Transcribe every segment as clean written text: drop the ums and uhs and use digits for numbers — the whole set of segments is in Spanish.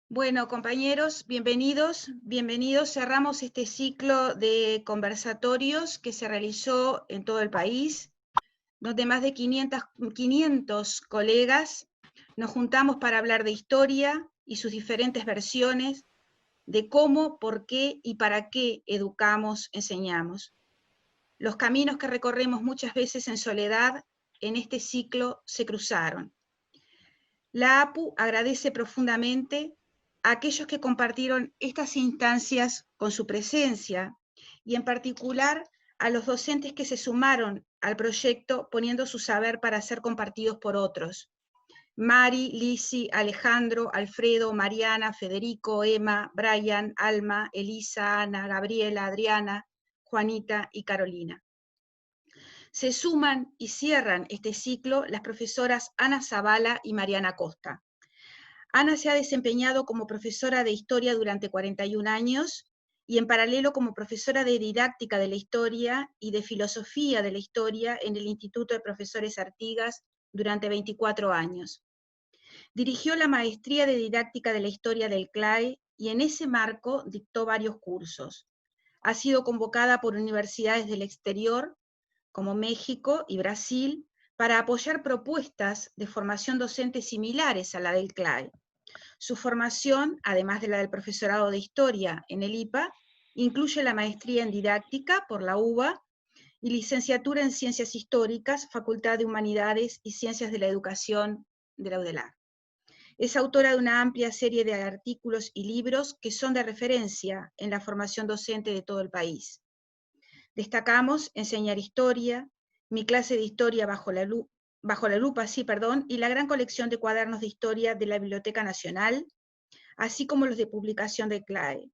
Bueno, compañeros, bienvenidos. Cerramos este ciclo de conversatorios que se realizó en todo el país, donde más de 500 colegas nos juntamos para hablar de historia y sus diferentes versiones, de cómo, por qué y para qué educamos, enseñamos. Los caminos que recorremos muchas veces en soledad, en este ciclo se cruzaron. La APU agradece profundamente a aquellos que compartieron estas instancias con su presencia y en particular a los docentes que se sumaron al proyecto poniendo su saber para ser compartidos por otros. Mari, Lisi, Alejandro, Alfredo, Mariana, Federico, Emma, Brian, Alma, Elisa, Ana, Gabriela, Adriana, Juanita y Carolina. Se suman y cierran este ciclo las profesoras Ana Zavala y Mariana Costa. Ana se ha desempeñado como profesora de historia durante 41 años y en paralelo como profesora de didáctica de la historia y de filosofía de la historia en el Instituto de Profesores Artigas durante 24 años. Dirigió la maestría de didáctica de la historia del CLAE y en ese marco dictó varios cursos. Ha sido convocada por universidades del exterior, como México y Brasil, para apoyar propuestas de formación docente similares a la del CLAE. Su formación, además de la del profesorado de historia en el IPA, incluye la maestría en didáctica por la UBA y licenciatura en ciencias históricas, Facultad de Humanidades y Ciencias de la Educación de la UDELAR. Es autora de una amplia serie de artículos y libros que son de referencia en la formación docente de todo el país. Destacamos Enseñar Historia, Mi clase de historia bajo la lupa, y la gran colección de cuadernos de historia de la Biblioteca Nacional, así como los de publicación de CLAE.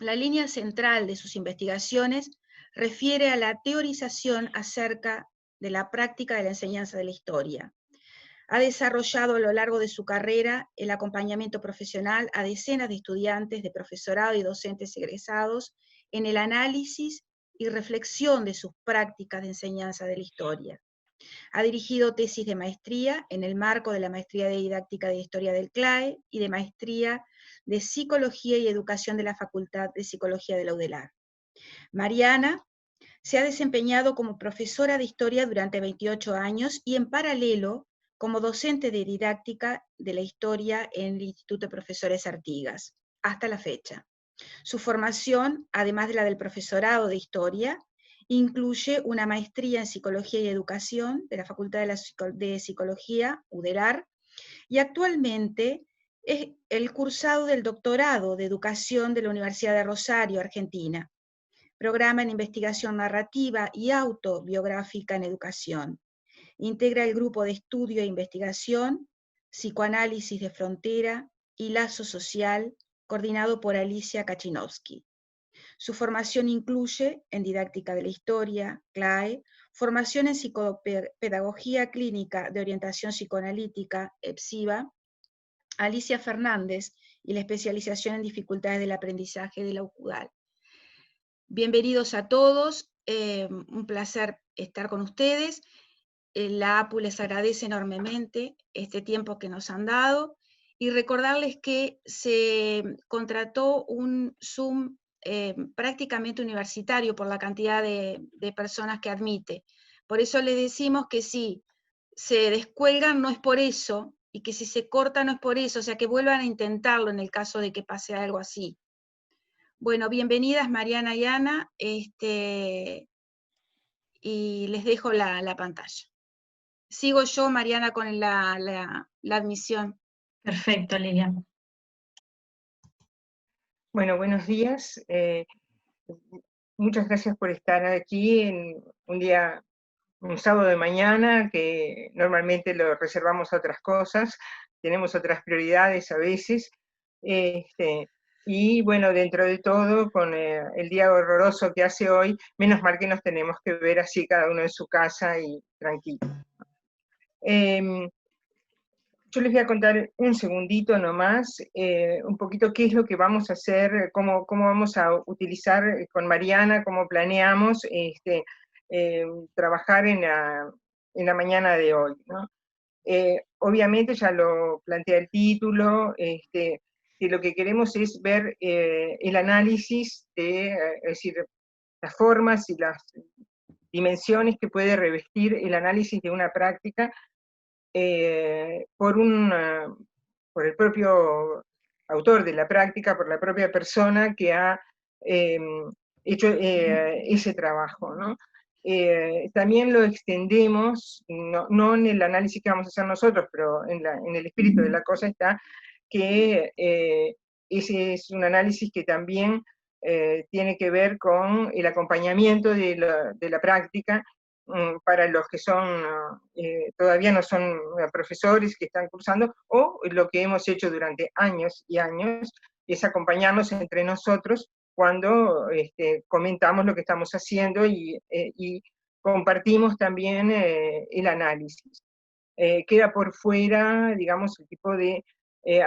La línea central de sus investigaciones refiere a la teorización acerca de la práctica de la enseñanza de la historia. Ha desarrollado a lo largo de su carrera el acompañamiento profesional a decenas de estudiantes de profesorado y docentes egresados en el análisis y reflexión de sus prácticas de enseñanza de la historia. Ha dirigido tesis de maestría en el marco de la Maestría de Didáctica de Historia del CLAE y de Maestría de Psicología y Educación de la Facultad de Psicología de la UDELAR. Mariana se ha desempeñado como profesora de historia durante 28 años y en paralelo como docente de didáctica de la historia en el Instituto de Profesores Artigas, hasta la fecha. Su formación, además de la del profesorado de historia, incluye una maestría en Psicología y Educación de la Facultad de Psicología, UDELAR, y actualmente es el cursado del doctorado de Educación de la Universidad de Rosario, Argentina. Programa en investigación narrativa y autobiográfica en educación. Integra el grupo de estudio e investigación, psicoanálisis de frontera y lazo social, coordinado por Alicia Kachinovsky. Su formación incluye en didáctica de la historia, CLAE, formación en psicopedagogía clínica de orientación psicoanalítica, EPSIVA, Alicia Fernández, y la especialización en dificultades del aprendizaje de la UCUDAL. Bienvenidos a todos, un placer estar con ustedes. La APU les agradece enormemente este tiempo que nos han dado y recordarles que se contrató un Zoom prácticamente universitario por la cantidad de personas que admite. Por eso les decimos que si se descuelgan no es por eso, y que si se corta no es por eso, o sea que vuelvan a intentarlo en el caso de que pase algo así. Bueno, bienvenidas Mariana y Ana, y les dejo la pantalla. Sigo yo, Mariana, con la admisión. Perfecto, Lilian. Bueno, buenos días. Muchas gracias por estar aquí en un sábado de mañana, que normalmente lo reservamos a otras cosas, tenemos otras prioridades a veces. Y bueno, dentro de todo, con el día horroroso que hace hoy, menos mal que nos tenemos que ver así cada uno en su casa y tranquilo. Yo les voy a contar un segundito nomás, un poquito qué es lo que vamos a hacer, cómo vamos a utilizar con Mariana, cómo planeamos trabajar en la mañana de hoy, ¿no? Obviamente ya lo plantea el título, que lo que queremos es ver el análisis de, es decir, las formas y las dimensiones que puede revestir el análisis de una práctica por el propio autor de la práctica, por la propia persona que ha hecho ese trabajo, ¿no? También lo extendemos, no en el análisis que vamos a hacer nosotros, pero en el espíritu de la cosa está que ese es un análisis que también tiene que ver con el acompañamiento de la práctica para los que son todavía no son profesores que están cursando, o lo que hemos hecho durante años y años es acompañarnos entre nosotros cuando comentamos lo que estamos haciendo y compartimos también el análisis. Queda por fuera, digamos, el tipo de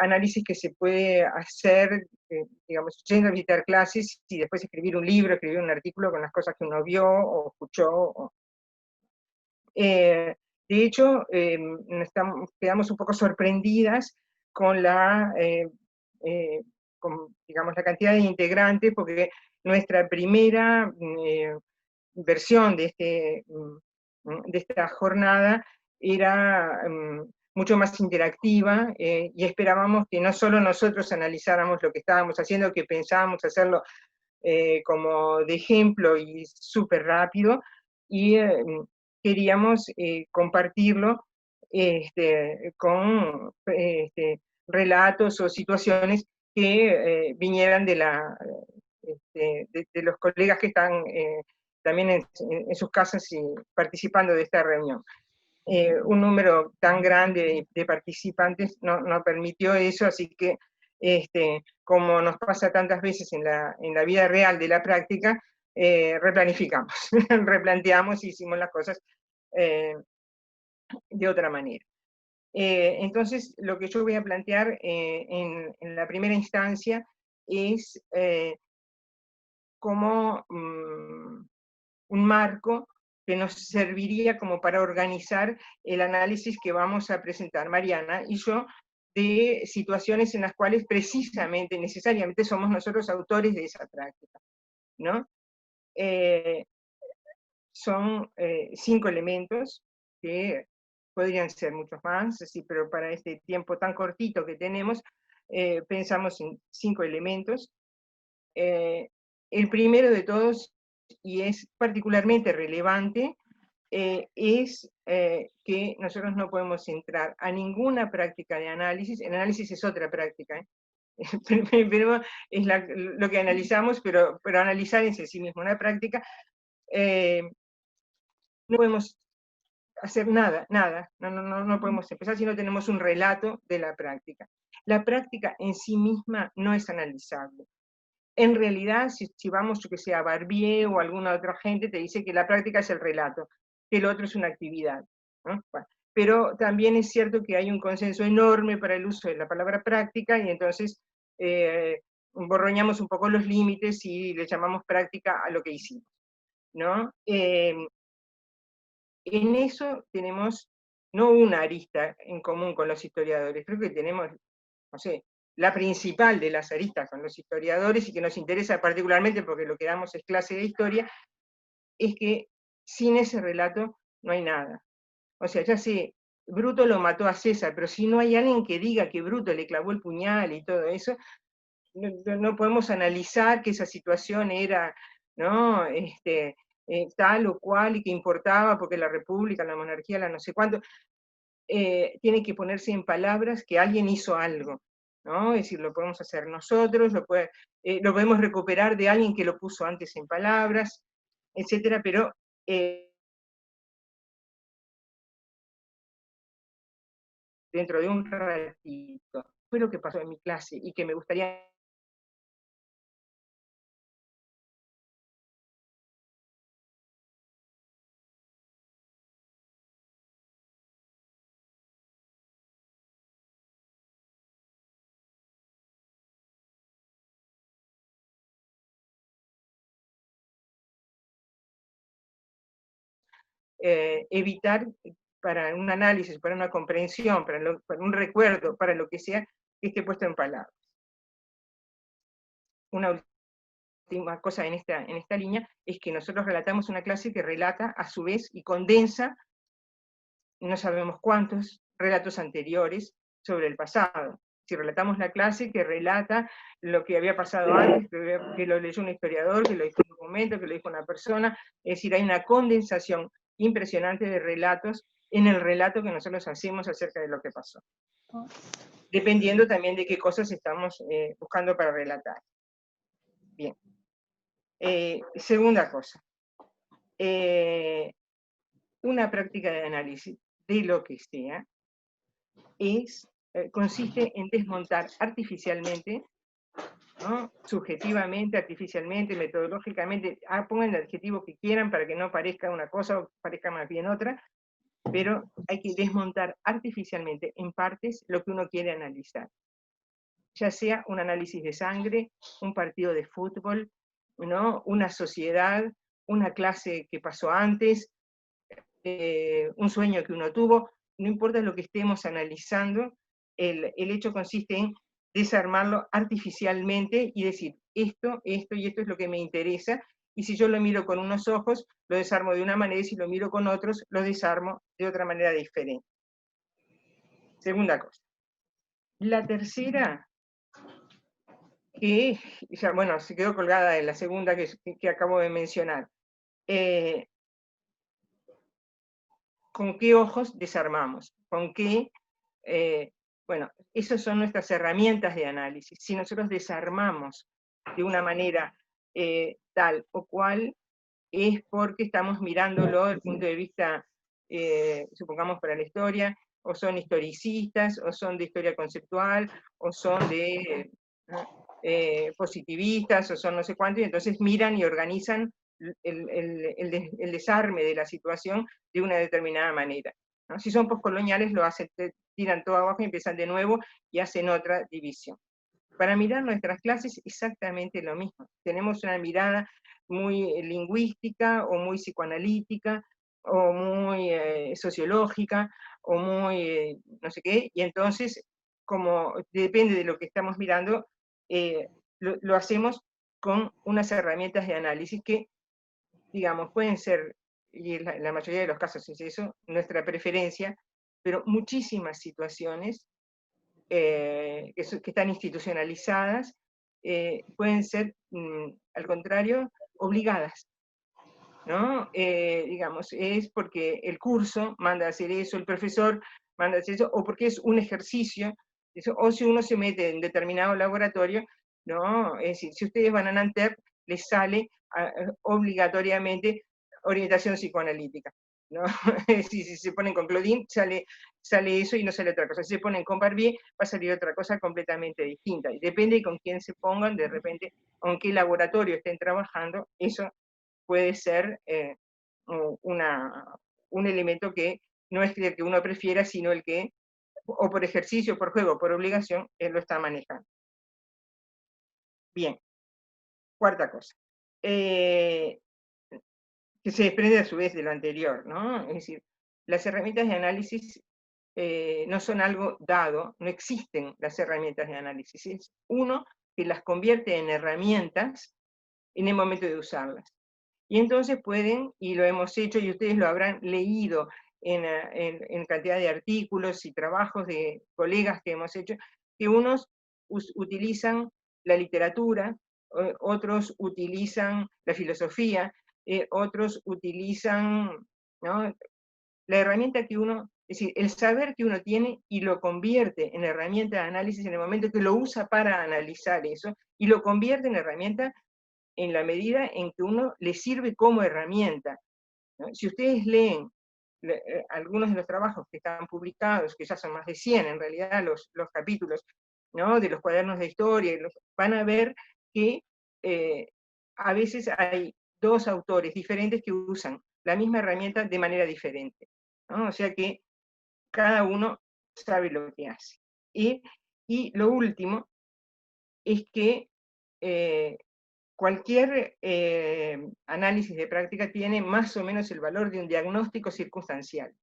análisis que se puede hacer, digamos, yendo a visitar clases y después escribir un libro, escribir un artículo con las cosas que uno vio o escuchó. De hecho, quedamos un poco sorprendidas con digamos, la cantidad de integrantes, porque nuestra primera versión de esta jornada era mucho más interactiva y esperábamos que no solo nosotros analizáramos lo que estábamos haciendo, que pensábamos hacerlo como de ejemplo y súper rápido, y queríamos compartirlo con relatos o situaciones que vinieran de los colegas que están también en sus casas y participando de esta reunión. Un número tan grande de participantes no permitió eso, así que como nos pasa tantas veces en la vida real de la práctica, replanificamos, replanteamos y hicimos las cosas de otra manera. Entonces, lo que yo voy a plantear en la primera instancia es como un marco que nos serviría como para organizar el análisis que vamos a presentar Mariana y yo, de situaciones en las cuales precisamente, necesariamente, somos nosotros autores de esa práctica, ¿no? Son 5 elementos, que podrían ser muchos más, sí, pero para este tiempo tan cortito que tenemos, pensamos en 5 elementos. El primero de todos, y es particularmente relevante, es que nosotros no podemos entrar a ninguna práctica de análisis. El análisis es otra práctica, pero es lo que analizamos, pero analizar es en sí mismo una práctica. No podemos hacer nada, no podemos empezar si no tenemos un relato de la práctica. La práctica en sí misma no es analizable. En realidad, si vamos, yo que sé, a Barbier o alguna otra gente, te dice que la práctica es el relato, que el otro es una actividad, ¿no? Bueno, pero también es cierto que hay un consenso enorme para el uso de la palabra práctica, y entonces borroñamos un poco los límites y le llamamos práctica a lo que hicimos, ¿no? En eso tenemos no una arista en común con los historiadores, creo que tenemos, no sé, la principal de las aristas con los historiadores, y que nos interesa particularmente porque lo que damos es clase de historia, es que sin ese relato no hay nada. O sea, ya sé, Bruto lo mató a César, pero si no hay alguien que diga que Bruto le clavó el puñal y todo eso, no podemos analizar que esa situación era, ¿no? Tal o cual, y que importaba porque la república, la monarquía, la no sé cuánto. Tiene que ponerse en palabras que alguien hizo algo, ¿no? Es decir, lo podemos hacer nosotros, lo podemos recuperar de alguien que lo puso antes en palabras, etcétera, pero dentro de un ratito. Fue lo que pasó en mi clase y que me gustaría evitar para un análisis, para una comprensión, para un recuerdo, para lo que sea, que esté puesto en palabras. una última cosa en esta línea, es que nosotros relatamos una clase que relata a su vez y condensa, no sabemos cuántos, relatos anteriores sobre el pasado. Si relatamos la clase que relata lo que había pasado antes, que lo leyó un historiador, que lo dijo un documento, que lo dijo una persona, es decir, hay una condensación impresionante de relatos en el relato que nosotros hacemos acerca de lo que pasó. Dependiendo también de qué cosas estamos buscando para relatar. Bien. Segunda cosa. Una práctica de análisis de lo que sea consiste en desmontar artificialmente, ¿no? Subjetivamente, artificialmente, metodológicamente, pongan el adjetivo que quieran para que no parezca una cosa o parezca más bien otra, pero hay que desmontar artificialmente en partes lo que uno quiere analizar. Ya sea un análisis de sangre, un partido de fútbol, ¿no? Una sociedad, una clase que pasó antes, un sueño que uno tuvo, no importa lo que estemos analizando, el hecho consiste en desarmarlo artificialmente y decir, esto y esto es lo que me interesa, y si yo lo miro con unos ojos, lo desarmo de una manera, y si lo miro con otros, lo desarmo de otra manera diferente. Segunda cosa. La tercera, que ya, bueno, se quedó colgada en la segunda que acabo de mencionar. ¿Con qué ojos desarmamos? ¿Con qué? Bueno, esas son nuestras herramientas de análisis. Si nosotros desarmamos de una manera tal o cual, es porque estamos mirándolo desde el punto de vista, supongamos, para la historia, o son historicistas, o son de historia conceptual, o son de positivistas, o son no sé cuánto, y entonces miran y organizan el desarme de la situación de una determinada manera, ¿no? Si son postcoloniales, lo hacen, tiran todo abajo y empiezan de nuevo y hacen otra división. Para mirar nuestras clases, exactamente lo mismo. Tenemos una mirada muy lingüística, o muy psicoanalítica, o muy sociológica, o muy no sé qué, y entonces, como depende de lo que estamos mirando, lo hacemos con unas herramientas de análisis que, digamos, pueden ser, y en la mayoría de los casos es eso, nuestra preferencia, pero muchísimas situaciones que están institucionalizadas pueden ser, al contrario, obligadas, ¿no? Digamos, es porque el curso manda a hacer eso, el profesor manda a hacer eso, o porque es un ejercicio, o si uno se mete en determinado laboratorio, ¿no? Es decir, si ustedes van a Nanterre, les sale obligatoriamente orientación psicoanalítica, ¿no? Si se ponen con Claudine, sale eso y no sale otra cosa. Si se ponen con Barbier, va a salir otra cosa completamente distinta. Y depende de con quién se pongan, de repente, con qué laboratorio estén trabajando, eso puede ser un elemento que no es el que uno prefiera, sino el que, o por ejercicio, por juego, por obligación, él lo está manejando. Bien, cuarta cosa. Que se desprende a su vez de lo anterior, ¿no? Es decir, las herramientas de análisis no son algo dado, no existen las herramientas de análisis, es uno que las convierte en herramientas en el momento de usarlas. Y entonces pueden, y lo hemos hecho, y ustedes lo habrán leído en cantidad de artículos y trabajos de colegas que hemos hecho, que unos utilizan la literatura, otros utilizan la filosofía, otros utilizan, ¿no?, la herramienta que uno, es decir, el saber que uno tiene y lo convierte en herramienta de análisis en el momento que lo usa para analizar eso, y lo convierte en herramienta en la medida en que uno le sirve como herramienta, ¿no? Si ustedes leen algunos de los trabajos que están publicados, que ya son más de 100 en realidad los capítulos, ¿no?, de los cuadernos de historia, van a ver que a veces hay dos autores diferentes que usan la misma herramienta de manera diferente, ¿no? O sea que cada uno sabe lo que hace. Y lo último es que cualquier análisis de práctica tiene más o menos el valor de un diagnóstico circunstancial.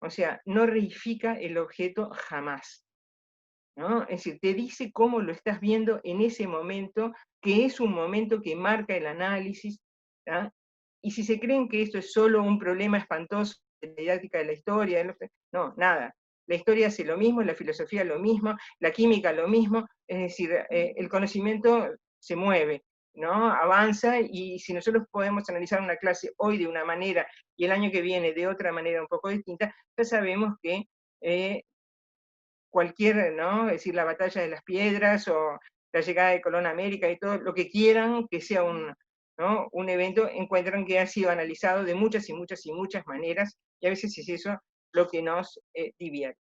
O sea, no reifica el objeto jamás. ¿no? Es decir, te dice cómo lo estás viendo en ese momento, que es un momento que marca el análisis, ¿tá? Y si se creen que esto es solo un problema espantoso de la didáctica de la historia, no, nada. La historia hace lo mismo, la filosofía lo mismo, la química lo mismo, es decir, el conocimiento se mueve, ¿no? Avanza, y si nosotros podemos analizar una clase hoy de una manera y el año que viene de otra manera un poco distinta, ya sabemos que cualquier, ¿no? Es decir, la batalla de las piedras o la llegada de Colón a América y todo lo que quieran que sea ¿no? un evento, encuentran que ha sido analizado de muchas y muchas y muchas maneras, y a veces es eso lo que nos divierte.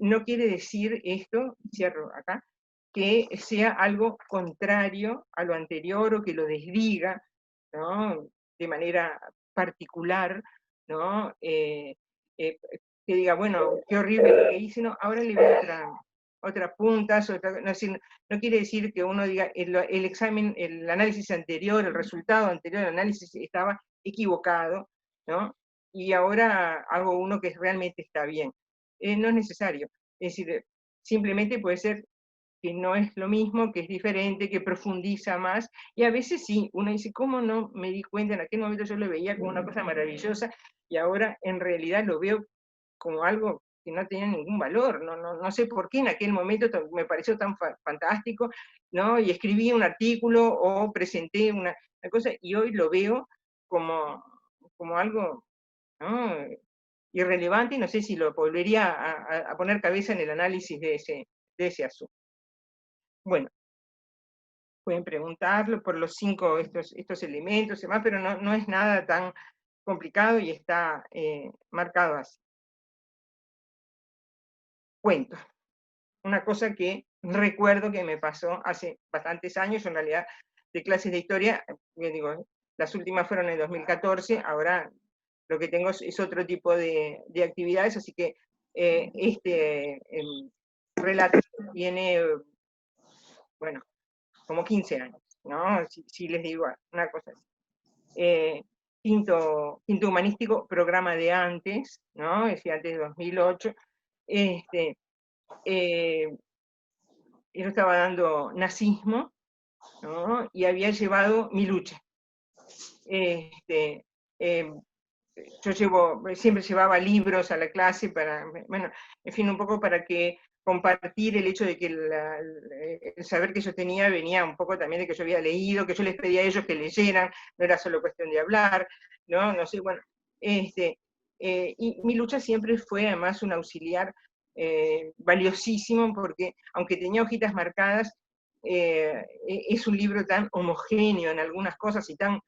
No quiere decir esto, cierro acá, que sea algo contrario a lo anterior o que lo desdiga, ¿no? De manera particular, ¿no? Que diga, bueno, qué horrible lo que hice, no, ahora le veo otra punta, no quiere decir que uno diga, el examen, el análisis anterior, el resultado anterior del análisis estaba equivocado, ¿no? Y ahora hago uno que realmente está bien. No es necesario. Es decir, simplemente puede ser que no es lo mismo, que es diferente, que profundiza más, y a veces sí, uno dice, ¿cómo no me di cuenta? En aquel momento yo lo veía como una cosa maravillosa, y ahora en realidad lo veo como algo que no tenía ningún valor, no sé por qué en aquel momento me pareció tan fantástico, ¿no? Y escribí un artículo o presenté una cosa, y hoy lo veo como algo, ¿no? Irrelevante, y no sé si lo volvería a poner cabeza en el análisis de ese asunto. Bueno, pueden preguntarlo por los 5 estos elementos y demás, pero no es nada tan complicado y está marcado así. Cuento. Una cosa que recuerdo que me pasó hace bastantes años, en realidad, de clases de historia, digo, las últimas fueron en 2014, ahora lo que tengo es otro tipo de actividades, así que este relato tiene, bueno, como 15 años, ¿no? Si les digo una cosa así. Quinto humanístico, programa de antes, ¿no? Es decir, antes de 2008. Yo estaba dando nazismo, ¿no? Y había llevado mi lucha. Yo siempre llevaba libros a la clase bueno, en fin, un poco para que compartir el hecho de que el saber que yo tenía venía un poco también de que yo había leído, que yo les pedía a ellos que leyeran, no era solo cuestión de hablar, ¿no? No sé, bueno, y mi lucha siempre fue además un auxiliar valiosísimo, porque aunque tenía hojitas marcadas, es un libro tan homogéneo en algunas cosas y tan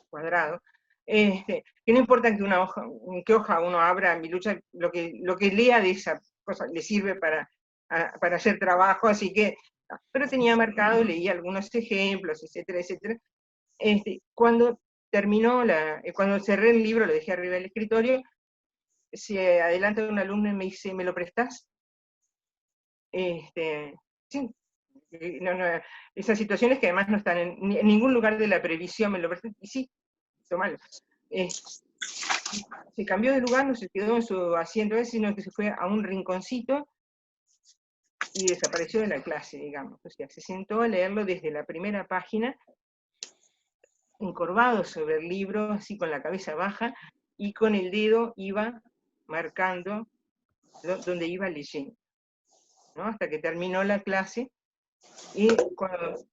cuadrado, que no importa en qué hoja uno abra, mi lucha, lo que lea de esa cosa le sirve para hacer trabajo, así que, pero tenía marcado, leía algunos ejemplos, etcétera, etcétera. Cuando cuando cerré el libro, lo dejé arriba del escritorio, se adelanta un alumno y me dice, ¿me lo prestás? Sí. Esas situaciones que además no están en ningún lugar de la previsión, me lo prestan, y sí, tomalo. Se cambió de lugar, no se quedó en su asiento, sino que se fue a un rinconcito y desapareció de la clase, digamos. O sea, se sentó a leerlo desde la primera página, encorvado sobre el libro, así con la cabeza baja, y con el dedo iba marcando donde iba leyendo, ¿no? Hasta que terminó la clase, y cuando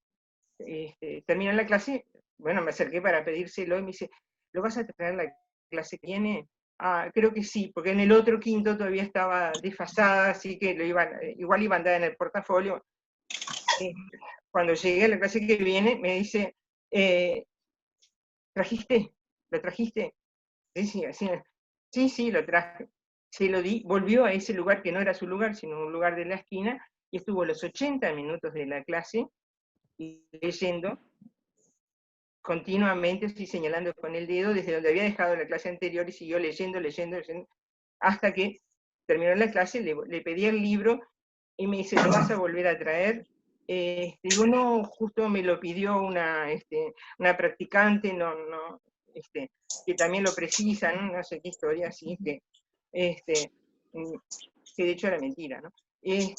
terminó la clase, bueno, me acerqué para pedírselo, y me dice, ¿lo vas a traer la clase que viene? Ah, creo que sí, porque en el otro quinto todavía estaba desfasada, así que igual iba a andar en el portafolio. Cuando llegué a la clase que viene, me dice, ¿trajiste? ¿Lo trajiste? Sí, lo traje. Se lo di, volvió a ese lugar que no era su lugar, sino un lugar de la esquina, y estuvo los 80 minutos de la clase leyendo continuamente, estoy señalando con el dedo desde donde había dejado la clase anterior, y siguió leyendo, hasta que terminó la clase, le pedí el libro, y me dice, ¿lo vas a volver a traer? Digo, no, justo me lo pidió una practicante, que también lo precisa, no sé qué historia, así que, que de hecho era mentira, ¿no? Bien,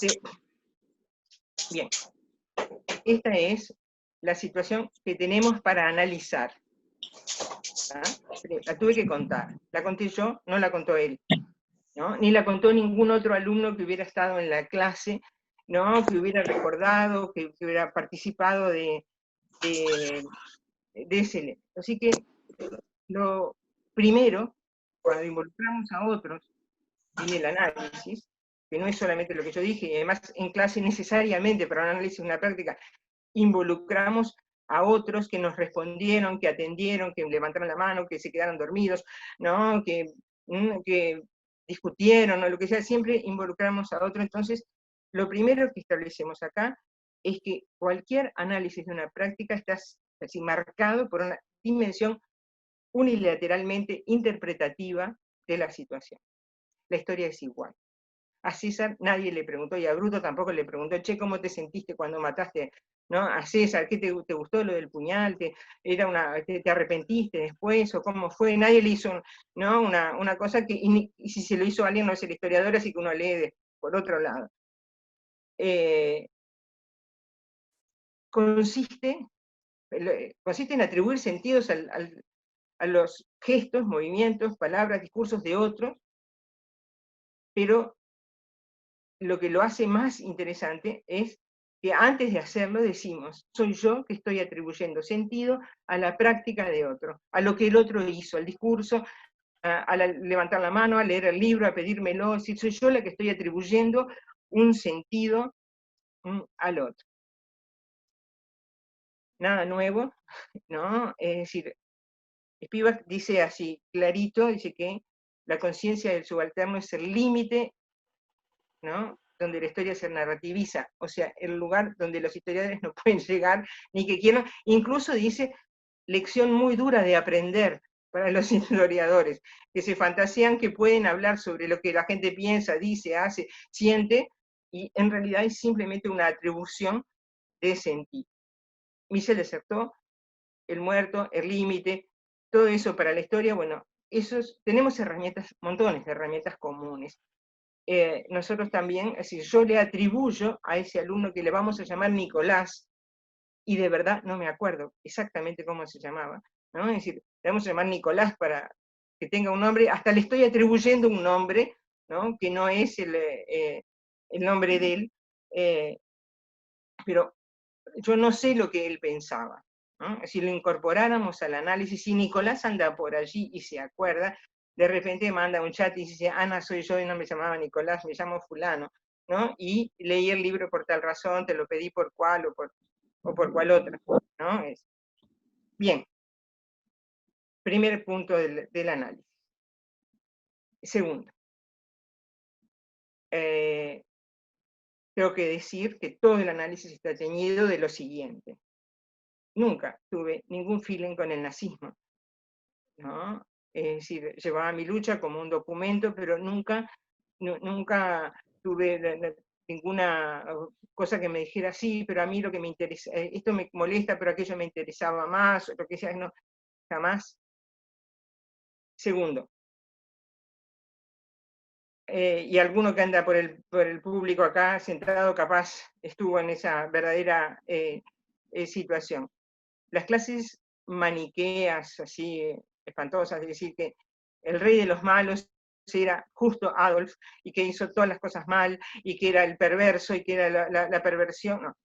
esta es la situación que tenemos para analizar. La tuve que contar. La conté yo, no la contó él, ¿no? Ni la contó ningún otro alumno que hubiera estado en la clase, ¿no? Que hubiera recordado, que hubiera participado de ese. Así que lo primero, cuando involucramos a otros en el análisis, que no es solamente lo que yo dije, y además en clase necesariamente para un análisis, una práctica, involucramos a otros que nos respondieron, que atendieron, que levantaron la mano, que se quedaron dormidos, ¿no? que discutieron, o lo que sea, siempre involucramos a otros. Entonces, lo primero que establecemos acá es que cualquier análisis de una práctica está así marcado por una dimensión unilateralmente interpretativa de la situación. La historia es igual. A César nadie le preguntó, y a Bruto tampoco le preguntó, che, ¿cómo te sentiste cuando mataste, ¿no? A César? ¿Qué te gustó lo del puñal? ¿Te arrepentiste después? ¿O cómo fue? Nadie le hizo, ¿no? una cosa que, y si se lo hizo a alguien no es el historiador, así que uno lee por otro lado. Consiste en atribuir sentidos a los gestos, movimientos, palabras, discursos de otros, pero lo que lo hace más interesante es que antes de hacerlo decimos, soy yo que estoy atribuyendo sentido a la práctica de otro, a lo que el otro hizo, al discurso, a levantar la mano, a leer el libro, a pedírmelo, es decir, soy yo la que estoy atribuyendo un sentido al otro. Nada nuevo, ¿no? Es decir, Spivak dice así, clarito, dice que la conciencia del subalterno es el límite, ¿no? Donde la historia se narrativiza, o sea, el lugar donde los historiadores no pueden llegar, ni que quieran, incluso dice, lección muy dura de aprender para los historiadores, que se fantasean que pueden hablar sobre lo que la gente piensa, dice, hace, siente, y en realidad es simplemente una atribución de sentido. Michel desertó, el muerto, el límite, todo eso para la historia, bueno, tenemos herramientas, montones de herramientas comunes. Nosotros también, es decir, yo le atribuyo a ese alumno que le vamos a llamar Nicolás, y de verdad no me acuerdo exactamente cómo se llamaba, ¿no? Es decir, le vamos a llamar Nicolás para que tenga un nombre, hasta le estoy atribuyendo un nombre, ¿no? Que no es el nombre de él, pero yo no sé lo que él pensaba, ¿no? Si lo incorporáramos al análisis, si Nicolás anda por allí y se acuerda, de repente manda un chat y dice, Ana, soy yo y no me llamaba Nicolás, me llamo fulano, ¿no? Y leí el libro por tal razón, te lo pedí por cuál o por cuál otra, ¿no? Bien, primer punto del análisis. Segundo, tengo que decir que todo el análisis está teñido de lo siguiente. Nunca tuve ningún feeling con el nazismo, ¿no? Es decir, llevaba mi lucha como un documento, pero nunca tuve ninguna cosa que me dijera, sí, pero a mí lo que me interesa, esto me molesta, pero aquello me interesaba más, o lo que sea, no, jamás. Segundo, y alguno que anda por el público acá sentado capaz estuvo en esa verdadera situación. Las clases maniqueas, así espantosas, es decir, que el rey de los malos era justo Adolf, y que hizo todas las cosas mal, y que era el perverso, y que era la perversión, no.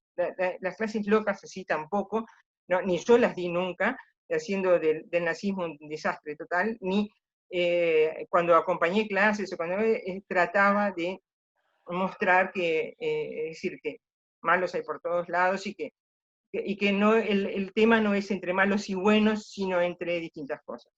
Las clases locas así tampoco, no, ni yo las di nunca, haciendo del nazismo un desastre total, ni cuando acompañé clases o cuando trataba de mostrar que, es decir, que malos hay por todos lados y que no, el tema no es entre malos y buenos, sino entre distintas cosas.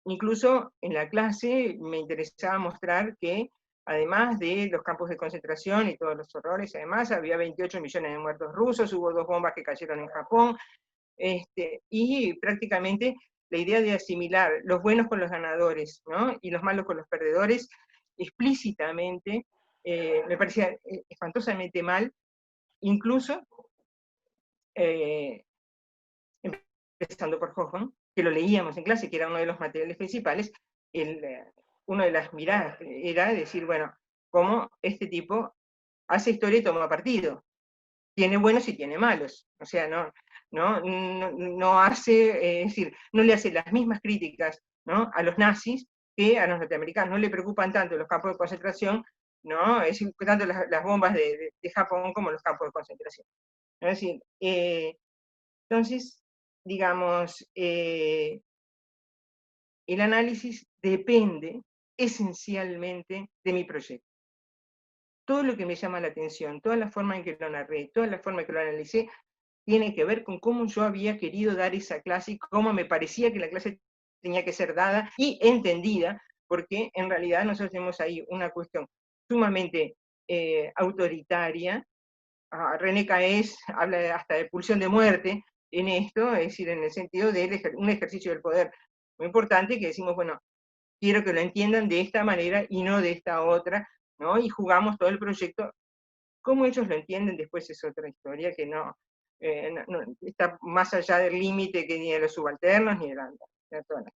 Incluso en la clase me interesaba mostrar que, además de los campos de concentración y todos los horrores, además había 28 millones de muertos rusos, hubo 2 bombas que cayeron en Japón, y prácticamente la idea de asimilar los buenos con los ganadores, ¿no? Y los malos con los perdedores, explícitamente, me parecía espantosamente mal, incluso empezando por Hoffman, que lo leíamos en clase, que era uno de los materiales principales, una de las miradas era decir, bueno, cómo este tipo hace historia y toma partido. Tiene buenos y tiene malos. O sea, no hace, es decir, no le hace las mismas críticas, ¿no?, a los nazis que a los norteamericanos. No le preocupan tanto los campos de concentración, ¿no?, es decir, tanto las bombas de Japón como los campos de concentración. Es decir, entonces, digamos, el análisis depende esencialmente de mi proyecto. Todo lo que me llama la atención, toda la forma en que lo narré, toda la forma en que lo analicé, tiene que ver con cómo yo había querido dar esa clase y cómo me parecía que la clase tenía que ser dada y entendida, porque en realidad nosotros tenemos ahí una cuestión sumamente autoritaria. René Caes habla hasta de pulsión de muerte en esto, es decir, en el sentido de un ejercicio del poder muy importante, que decimos, bueno, quiero que lo entiendan de esta manera y no de esta otra, ¿no? Y jugamos todo el proyecto. Cómo ellos lo entienden después es otra historia que no está más allá del límite que ni de los subalternos ni de la zona.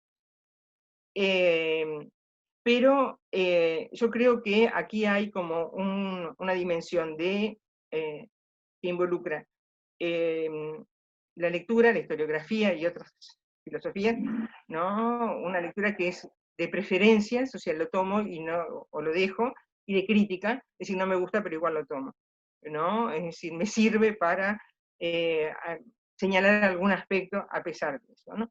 Pero yo creo que aquí hay como una dimensión que involucra la lectura, la historiografía y otras filosofías, ¿no? Una lectura que es de preferencias, o sea, lo tomo o lo dejo, y de crítica, es decir, no me gusta, pero igual lo tomo, ¿no? Es decir, me sirve para señalar algún aspecto a pesar de eso, ¿no?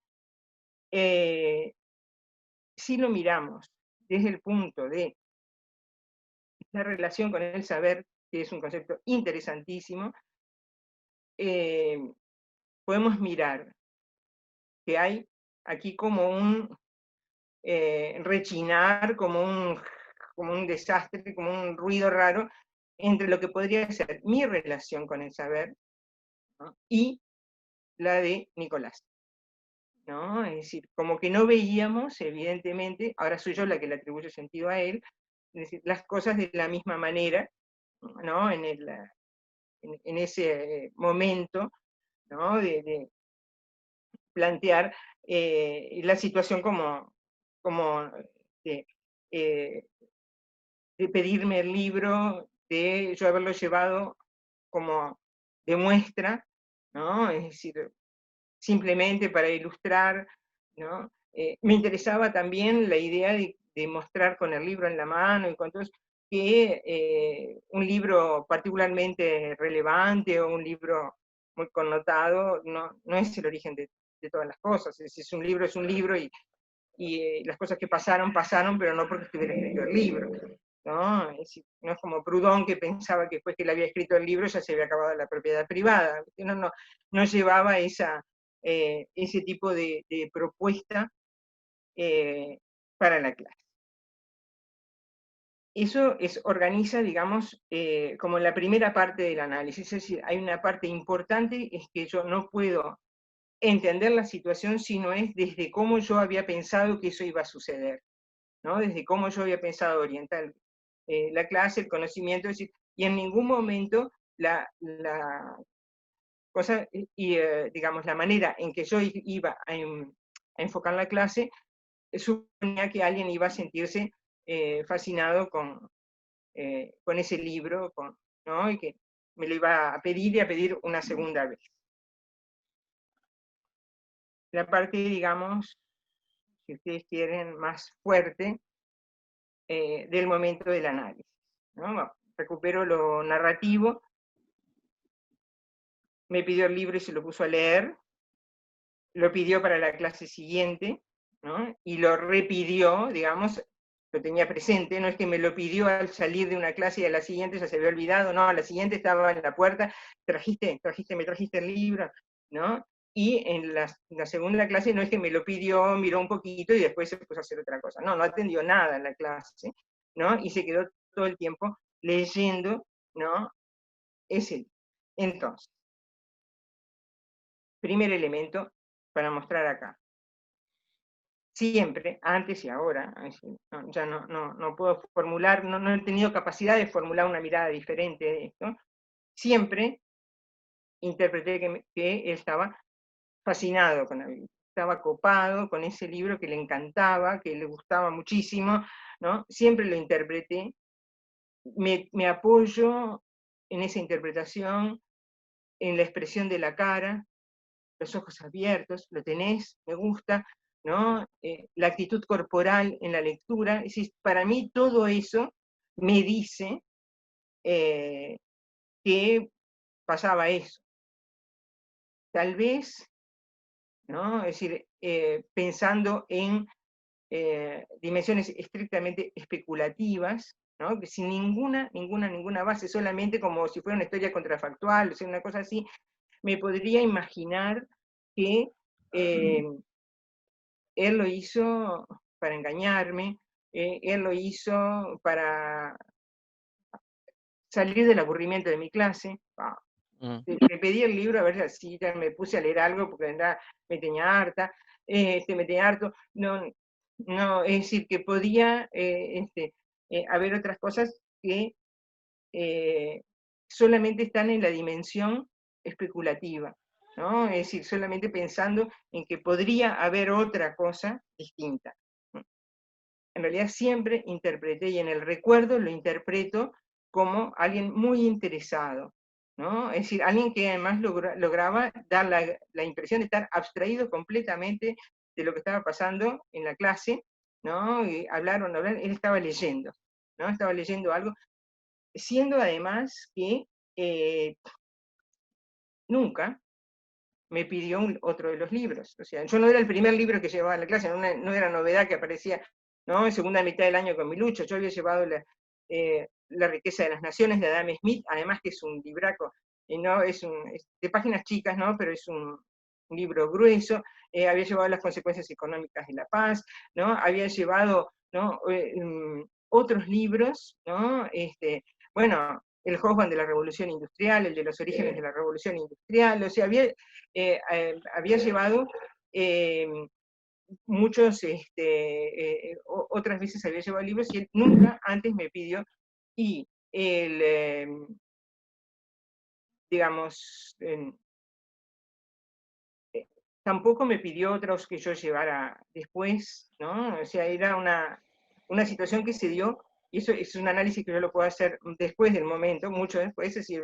Si lo miramos desde el punto de la relación con el saber, que es un concepto interesantísimo, podemos mirar que hay aquí como un rechinar, como un desastre, como un ruido raro entre lo que podría ser mi relación con el saber, ¿no?, y la de Nicolás, ¿no? Es decir, como que no veíamos, evidentemente, ahora soy yo la que le atribuye sentido a él, es decir, las cosas de la misma manera, ¿no?, en ese momento, ¿no?, de plantear la situación como de, eh, de pedirme el libro, de yo haberlo llevado como de muestra, ¿no? Es decir, simplemente para ilustrar, ¿no? Me interesaba también la idea de mostrar con el libro en la mano y con todo eso, que un libro particularmente relevante o un libro muy connotado no es el origen de todas las cosas. Es un libro y las cosas que pasaron, pasaron, pero no porque estuviera escrito el libro, ¿no? Es decir, no es como Proudhon, que pensaba que después que le había escrito el libro ya se había acabado la propiedad privada. No llevaba ese tipo de propuesta para la clase. Eso organiza, digamos, como la primera parte del análisis. Es decir, hay una parte importante, es que yo no puedo entender la situación si no es desde cómo yo había pensado que eso iba a suceder, ¿no? Desde cómo yo había pensado orientar la clase, el conocimiento, es decir, y en ningún momento la cosa, digamos, la manera en que yo iba a enfocar la clase, suponía que alguien iba a sentirse fascinado con ese libro, ¿no?, y que me lo iba a pedir y a pedir una segunda vez. La parte, digamos, si ustedes quieren, más fuerte del momento del análisis, ¿no? Recupero lo narrativo, me pidió el libro y se lo puso a leer, lo pidió para la clase siguiente, ¿no?, y lo repidió, digamos, lo tenía presente, no es que me lo pidió al salir de una clase y a la siguiente ya se había olvidado, no, a la siguiente estaba en la puerta, me trajiste el libro, ¿no? Y en la segunda clase no es que me lo pidió, miró un poquito y después se puso a hacer otra cosa, no atendió nada en la clase, ¿no? Y se quedó todo el tiempo leyendo, ¿no?, ese libro. Entonces, primer elemento para mostrar acá. Siempre, antes y ahora, ya no puedo formular, no he tenido capacidad de formular una mirada diferente de esto, siempre interpreté que él estaba fascinado con la Biblia, estaba copado con ese libro que le encantaba, que le gustaba muchísimo, ¿no? Siempre lo interpreté, me apoyo en esa interpretación, en la expresión de la cara, los ojos abiertos, lo tenés, me gusta, ¿no? La actitud corporal en la lectura, es decir, para mí todo eso me dice que pasaba eso. Tal vez, ¿no? Es decir, pensando en dimensiones estrictamente especulativas, ¿no? Que sin ninguna base, solamente como si fuera una historia contrafactual, o sea, una cosa así, me podría imaginar que él lo hizo para engañarme, él lo hizo para salir del aburrimiento de mi clase. Le pedí el libro a ver si ya me puse a leer algo porque me tenía harta, me tenía harto. No, no, es decir, que podía haber otras cosas que solamente están en la dimensión especulativa, ¿no? Es decir, solamente pensando en que podría haber otra cosa distinta. En realidad siempre interpreté, y en el recuerdo lo interpreto como alguien muy interesado, ¿no? Es decir, alguien que además lograba dar la impresión de estar abstraído completamente de lo que estaba pasando en la clase, ¿no? Y hablaron, él estaba leyendo, ¿no? Estaba leyendo algo, siendo además que nunca me pidió otro de los libros. O sea, yo no era el primer libro que llevaba a la clase, no era novedad que aparecía, ¿no? En segunda mitad del año con mi lucha. Yo había llevado la riqueza de las naciones de Adam Smith, además que es un libraco, ¿no? Es de páginas chicas, ¿no? Pero es un libro grueso. Había llevado las consecuencias económicas de la paz, ¿no? Había llevado, ¿no? Otros libros, ¿no? Bueno, el Hoffman de la Revolución Industrial, el de los orígenes de la Revolución Industrial, o sea, había llevado muchos, otras veces había llevado libros y él nunca antes me pidió, y digamos, tampoco me pidió otros que yo llevara después, ¿no? O sea, era una situación que se dio, y eso es un análisis que yo lo puedo hacer después del momento, mucho después, es decir,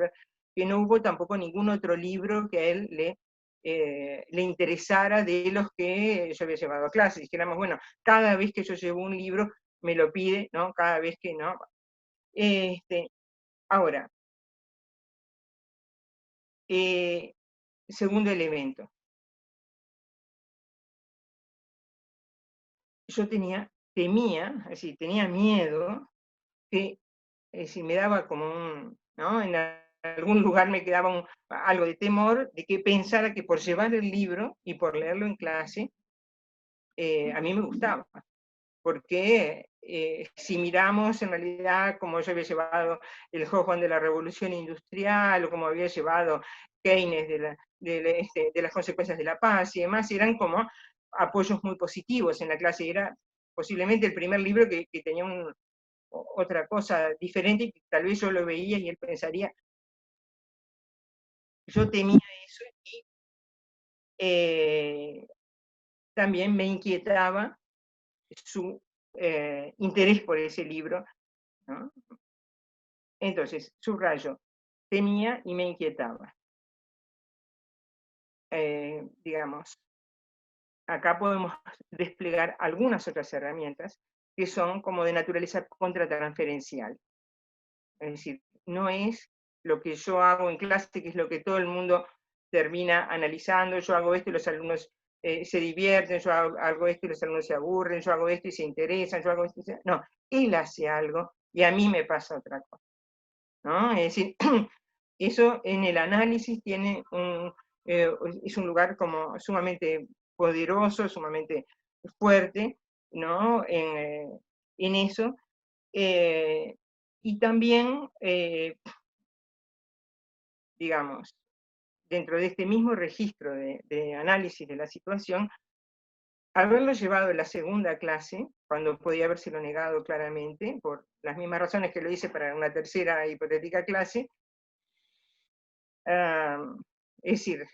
que no hubo tampoco ningún otro libro que a él le interesara de los que yo había llevado a clase. Dijéramos, bueno, cada vez que yo llevo un libro, me lo pide, ¿no? Cada vez que no. Ahora, segundo elemento. Yo temía, es decir, tenía miedo que, es decir, me daba como ¿no? En algún lugar me quedaba algo de temor de que pensara que por llevar el libro y por leerlo en clase, a mí me gustaba. Porque si miramos en realidad como yo había llevado el Hoffman de la Revolución Industrial, o como había llevado Keynes de las consecuencias de la paz y demás, eran como apoyos muy positivos en la clase. Era posiblemente el primer libro que tenía otra cosa diferente, y que tal vez yo lo veía y él pensaría, yo temía eso, y también me inquietaba su interés por ese libro, ¿no? Entonces, subrayo, temía y me inquietaba. Digamos, acá podemos desplegar algunas otras herramientas que son como de naturaleza contratransferencial. Es decir, no es lo que yo hago en clase, que es lo que todo el mundo termina analizando. Yo hago esto y los alumnos se divierten, yo hago esto y los alumnos se aburren, yo hago esto y se interesan, yo hago esto y No, él hace algo y a mí me pasa otra cosa, ¿no? Es decir, eso en el análisis tiene es un lugar como sumamente poderoso, sumamente fuerte, ¿no? En eso. Y también, digamos, dentro de este mismo registro de análisis de la situación, haberlo llevado en la segunda clase, cuando podía habérselo negado claramente, por las mismas razones que lo hice para una tercera hipotética clase, es decir,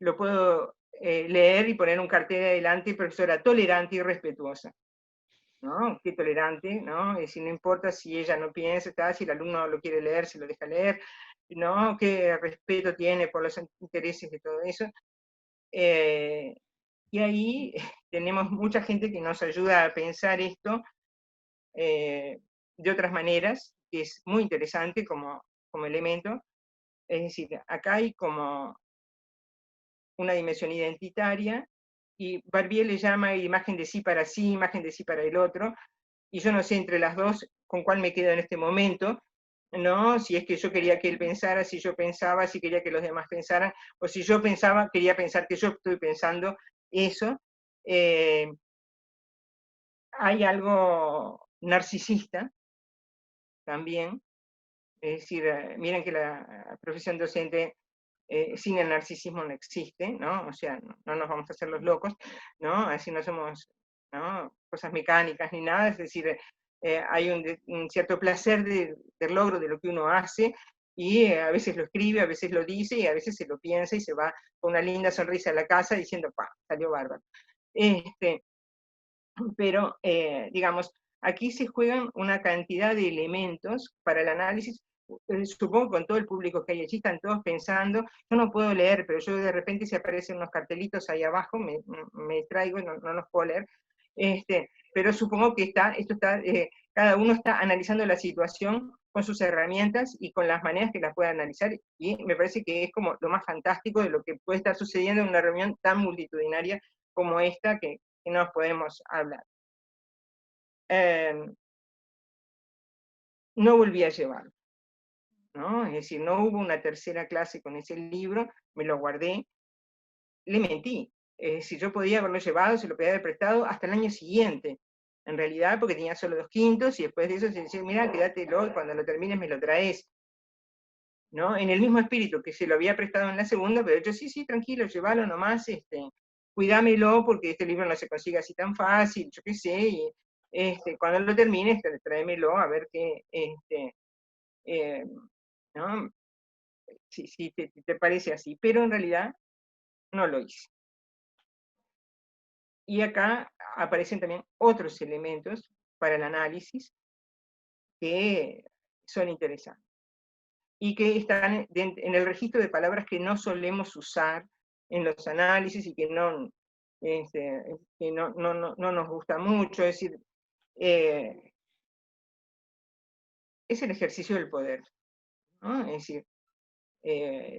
lo puedo leer y poner un cartel adelante, profesora tolerante y respetuosa. ¿no? Qué tolerante, ¿no? Es decir, no importa si ella no piensa, está, si el alumno lo quiere leer, se lo deja leer, ¿no? Qué respeto tiene por los intereses de todo eso. Y ahí tenemos mucha gente que nos ayuda a pensar esto de otras maneras, que es muy interesante como elemento. Es decir, acá hay como una dimensión identitaria, y Barbier le llama imagen de sí para sí, imagen de sí para el otro, y yo no sé entre las dos con cuál me quedo en este momento, ¿no? Si es que yo quería que él pensara, si yo pensaba, si quería que los demás pensaran, o si yo pensaba, quería pensar que yo estoy pensando eso. Hay algo narcisista también, es decir, miren que la profesión docente sin el narcisismo no existe, ¿no? O sea, no nos vamos a hacer los locos, ¿no? Así no somos, ¿no? Cosas mecánicas ni nada, es decir, hay un cierto placer del logro de lo que uno hace, y a veces lo escribe, a veces lo dice, y a veces se lo piensa y se va con una linda sonrisa a la casa diciendo, ¡pah! Salió bárbaro. Pero, digamos, aquí se juegan una cantidad de elementos para el análisis. Supongo con todo el público que hay allí, están todos pensando, yo no puedo leer, pero yo de repente si aparecen unos cartelitos ahí abajo, me distraigo y no los puedo leer. Pero supongo que esto está, cada uno está analizando la situación con sus herramientas y con las maneras que la pueda analizar, y me parece que es como lo más fantástico de lo que puede estar sucediendo en una reunión tan multitudinaria como esta, que nos podemos hablar. No volví a llevarlo, ¿no? Es decir, no hubo una tercera clase con ese libro, me lo guardé, le mentí. Es decir, yo podía haberlo llevado, se lo podía haber prestado hasta el año siguiente, en realidad, porque tenía solo 2 quintos, y después de eso se decía, mira, quédatelo, y cuando lo termines me lo traes, ¿no? En el mismo espíritu que se lo había prestado en la segunda, pero yo, sí, sí, tranquilo, llévalo nomás, cuidámelo, porque este libro no se consigue así tan fácil, yo qué sé, y cuando lo termines, tráemelo a ver qué, ¿no? Si te parece así, pero en realidad no lo hice. Y acá aparecen también otros elementos para el análisis que son interesantes y que están en el registro de palabras que no solemos usar en los análisis y que no nos gusta mucho. Es decir, es el ejercicio del poder, ¿no? Es decir,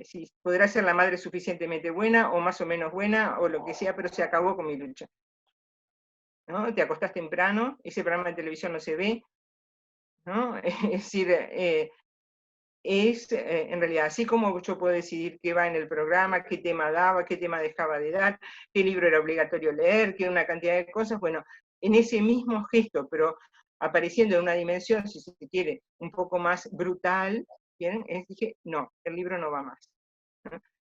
si podrá ser la madre suficientemente buena o más o menos buena o lo que sea, pero se acabó con mi lucha, ¿no? Te acostás temprano, ese programa de televisión no se ve, ¿no? Es decir, en realidad, así como yo puedo decidir qué va en el programa, qué tema daba, qué tema dejaba de dar, qué libro era obligatorio leer, qué una cantidad de cosas, bueno, en ese mismo gesto, pero apareciendo en una dimensión, si se quiere, un poco más brutal, ¿bien? Dije, no, el libro no va más.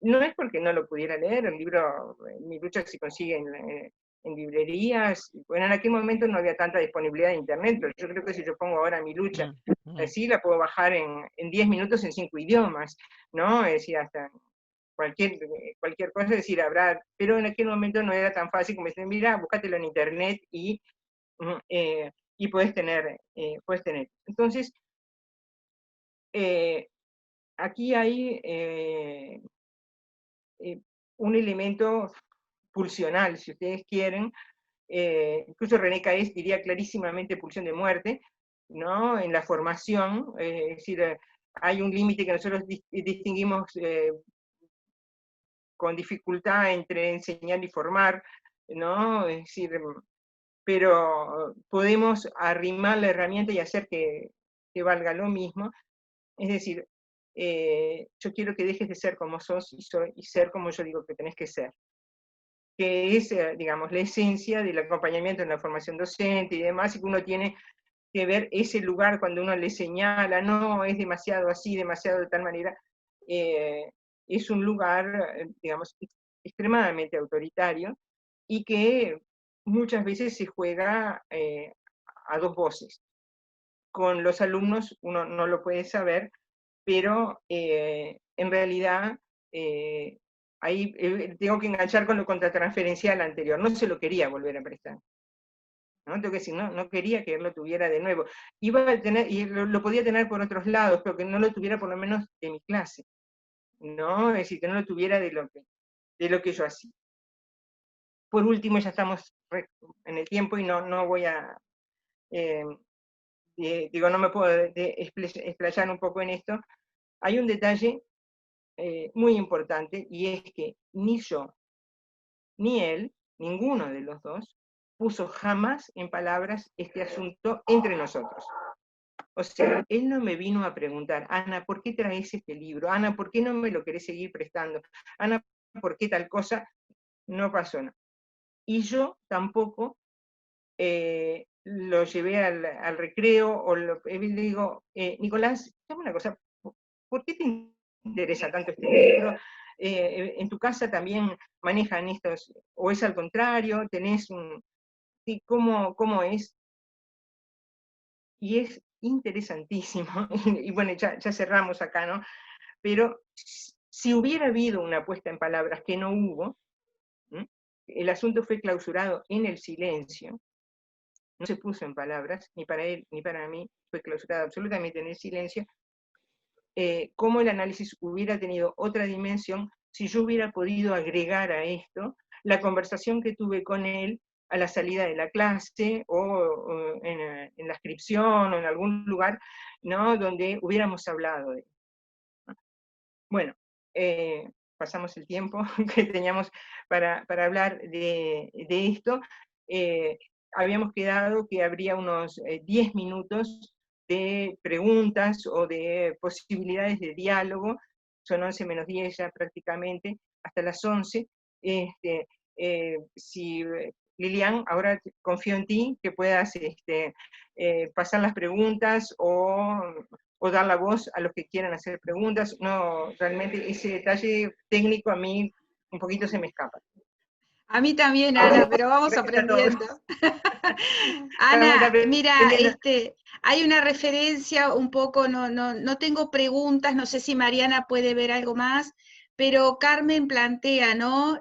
No es porque no lo pudiera leer, el libro, Mi lucha se consigue en librerías. Bueno, en aquel momento no había tanta disponibilidad de internet, pero yo creo que si yo pongo ahora Mi lucha, así la puedo bajar en 10 minutos en 5 idiomas, ¿no? Es decir, hasta cualquier cosa, es decir, habrá, pero en aquel momento no era tan fácil como decir, mira, búscatelo en internet y puedes tener. Entonces, aquí hay un elemento pulsional, si ustedes quieren, incluso René Caes diría clarísimamente pulsión de muerte, ¿no? En la formación, es decir, hay un límite que nosotros distinguimos con dificultad entre enseñar y formar, ¿no? Es decir, pero podemos arrimar la herramienta y hacer que valga lo mismo. Es decir, yo quiero que dejes de ser como sos y ser como yo digo que tenés que ser, que es, digamos, la esencia del acompañamiento en la formación docente y demás, y que uno tiene que ver ese lugar cuando uno le señala, no, es demasiado así, demasiado de tal manera, es un lugar, digamos, extremadamente autoritario, y que muchas veces se juega a 2 voces. Con los alumnos uno no lo puede saber, pero en realidad ahí tengo que enganchar con lo contratransferencial anterior, no se lo quería volver a prestar. ¿no? Tengo que decir, no quería que él lo tuviera de nuevo. Iba a tener, y lo podía tener por otros lados, pero que no lo tuviera por lo menos de mi clase, ¿no? Es decir, que no lo tuviera de lo que yo hacía. Por último, ya estamos en el tiempo y no voy a, digo, no me puedo explayar un poco en esto. Hay un detalle muy importante, y es que ni yo, ni él, ninguno de los dos, puso jamás en palabras este asunto entre nosotros. O sea, él no me vino a preguntar, Ana, ¿por qué traes este libro? Ana, ¿por qué no me lo querés seguir prestando? Ana, ¿por qué tal cosa? No pasó nada. Y yo tampoco lo llevé al recreo, o le digo, Nicolás, dame una cosa, ¿por qué te interesa tanto este libro? ¿En tu casa también manejan estos, o es al contrario, tenés un... Sí, ¿cómo es? Y es interesantísimo, y bueno, ya cerramos acá, ¿no? Pero si hubiera habido una puesta en palabras, que no hubo, ¿m? El asunto fue clausurado en el silencio, no se puso en palabras, ni para él ni para mí, fue clausurado absolutamente en el silencio. Cómo el análisis hubiera tenido otra dimensión si yo hubiera podido agregar a esto la conversación que tuve con él a la salida de la clase, o en la inscripción, o en algún lugar, ¿no?, donde hubiéramos hablado de esto. Bueno, pasamos el tiempo que teníamos para hablar de esto. Habíamos quedado que habría unos 10 minutos de preguntas o de posibilidades de diálogo. Son 11 menos 10 ya prácticamente, hasta las 11. Si Lilian, ahora confío en ti, que puedas pasar las preguntas o dar la voz a los que quieran hacer preguntas. No, realmente ese detalle técnico a mí un poquito se me escapa. A mí también, Ana, pero vamos aprendiendo. Ana, mira, hay una referencia un poco, no tengo preguntas, no sé si Mariana puede ver algo más, pero Carmen plantea, ¿no?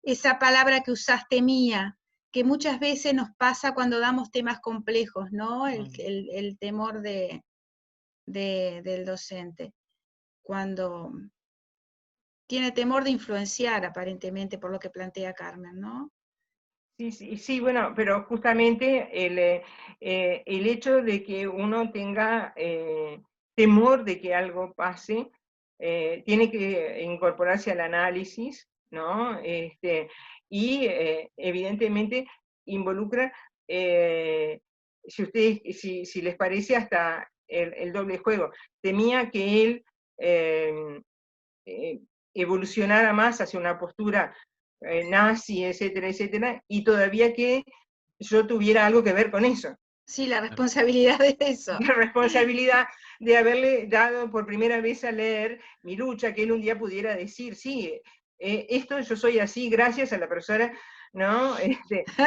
Esa palabra que usaste, mía, que muchas veces nos pasa cuando damos temas complejos, ¿no? El temor del docente, cuando tiene temor de influenciar, aparentemente, por lo que plantea Carmen, ¿no? Sí, bueno, pero justamente el hecho de que uno tenga temor de que algo pase, tiene que incorporarse al análisis, ¿no? Y evidentemente involucra, si les parece, hasta el doble juego. Temía que él evolucionara más hacia una postura nazi, etcétera, etcétera, y todavía que yo tuviera algo que ver con eso. Sí, la responsabilidad de eso. La responsabilidad de haberle dado por primera vez a leer Mi lucha, que él un día pudiera decir, sí, esto yo soy así gracias a la persona, ¿no?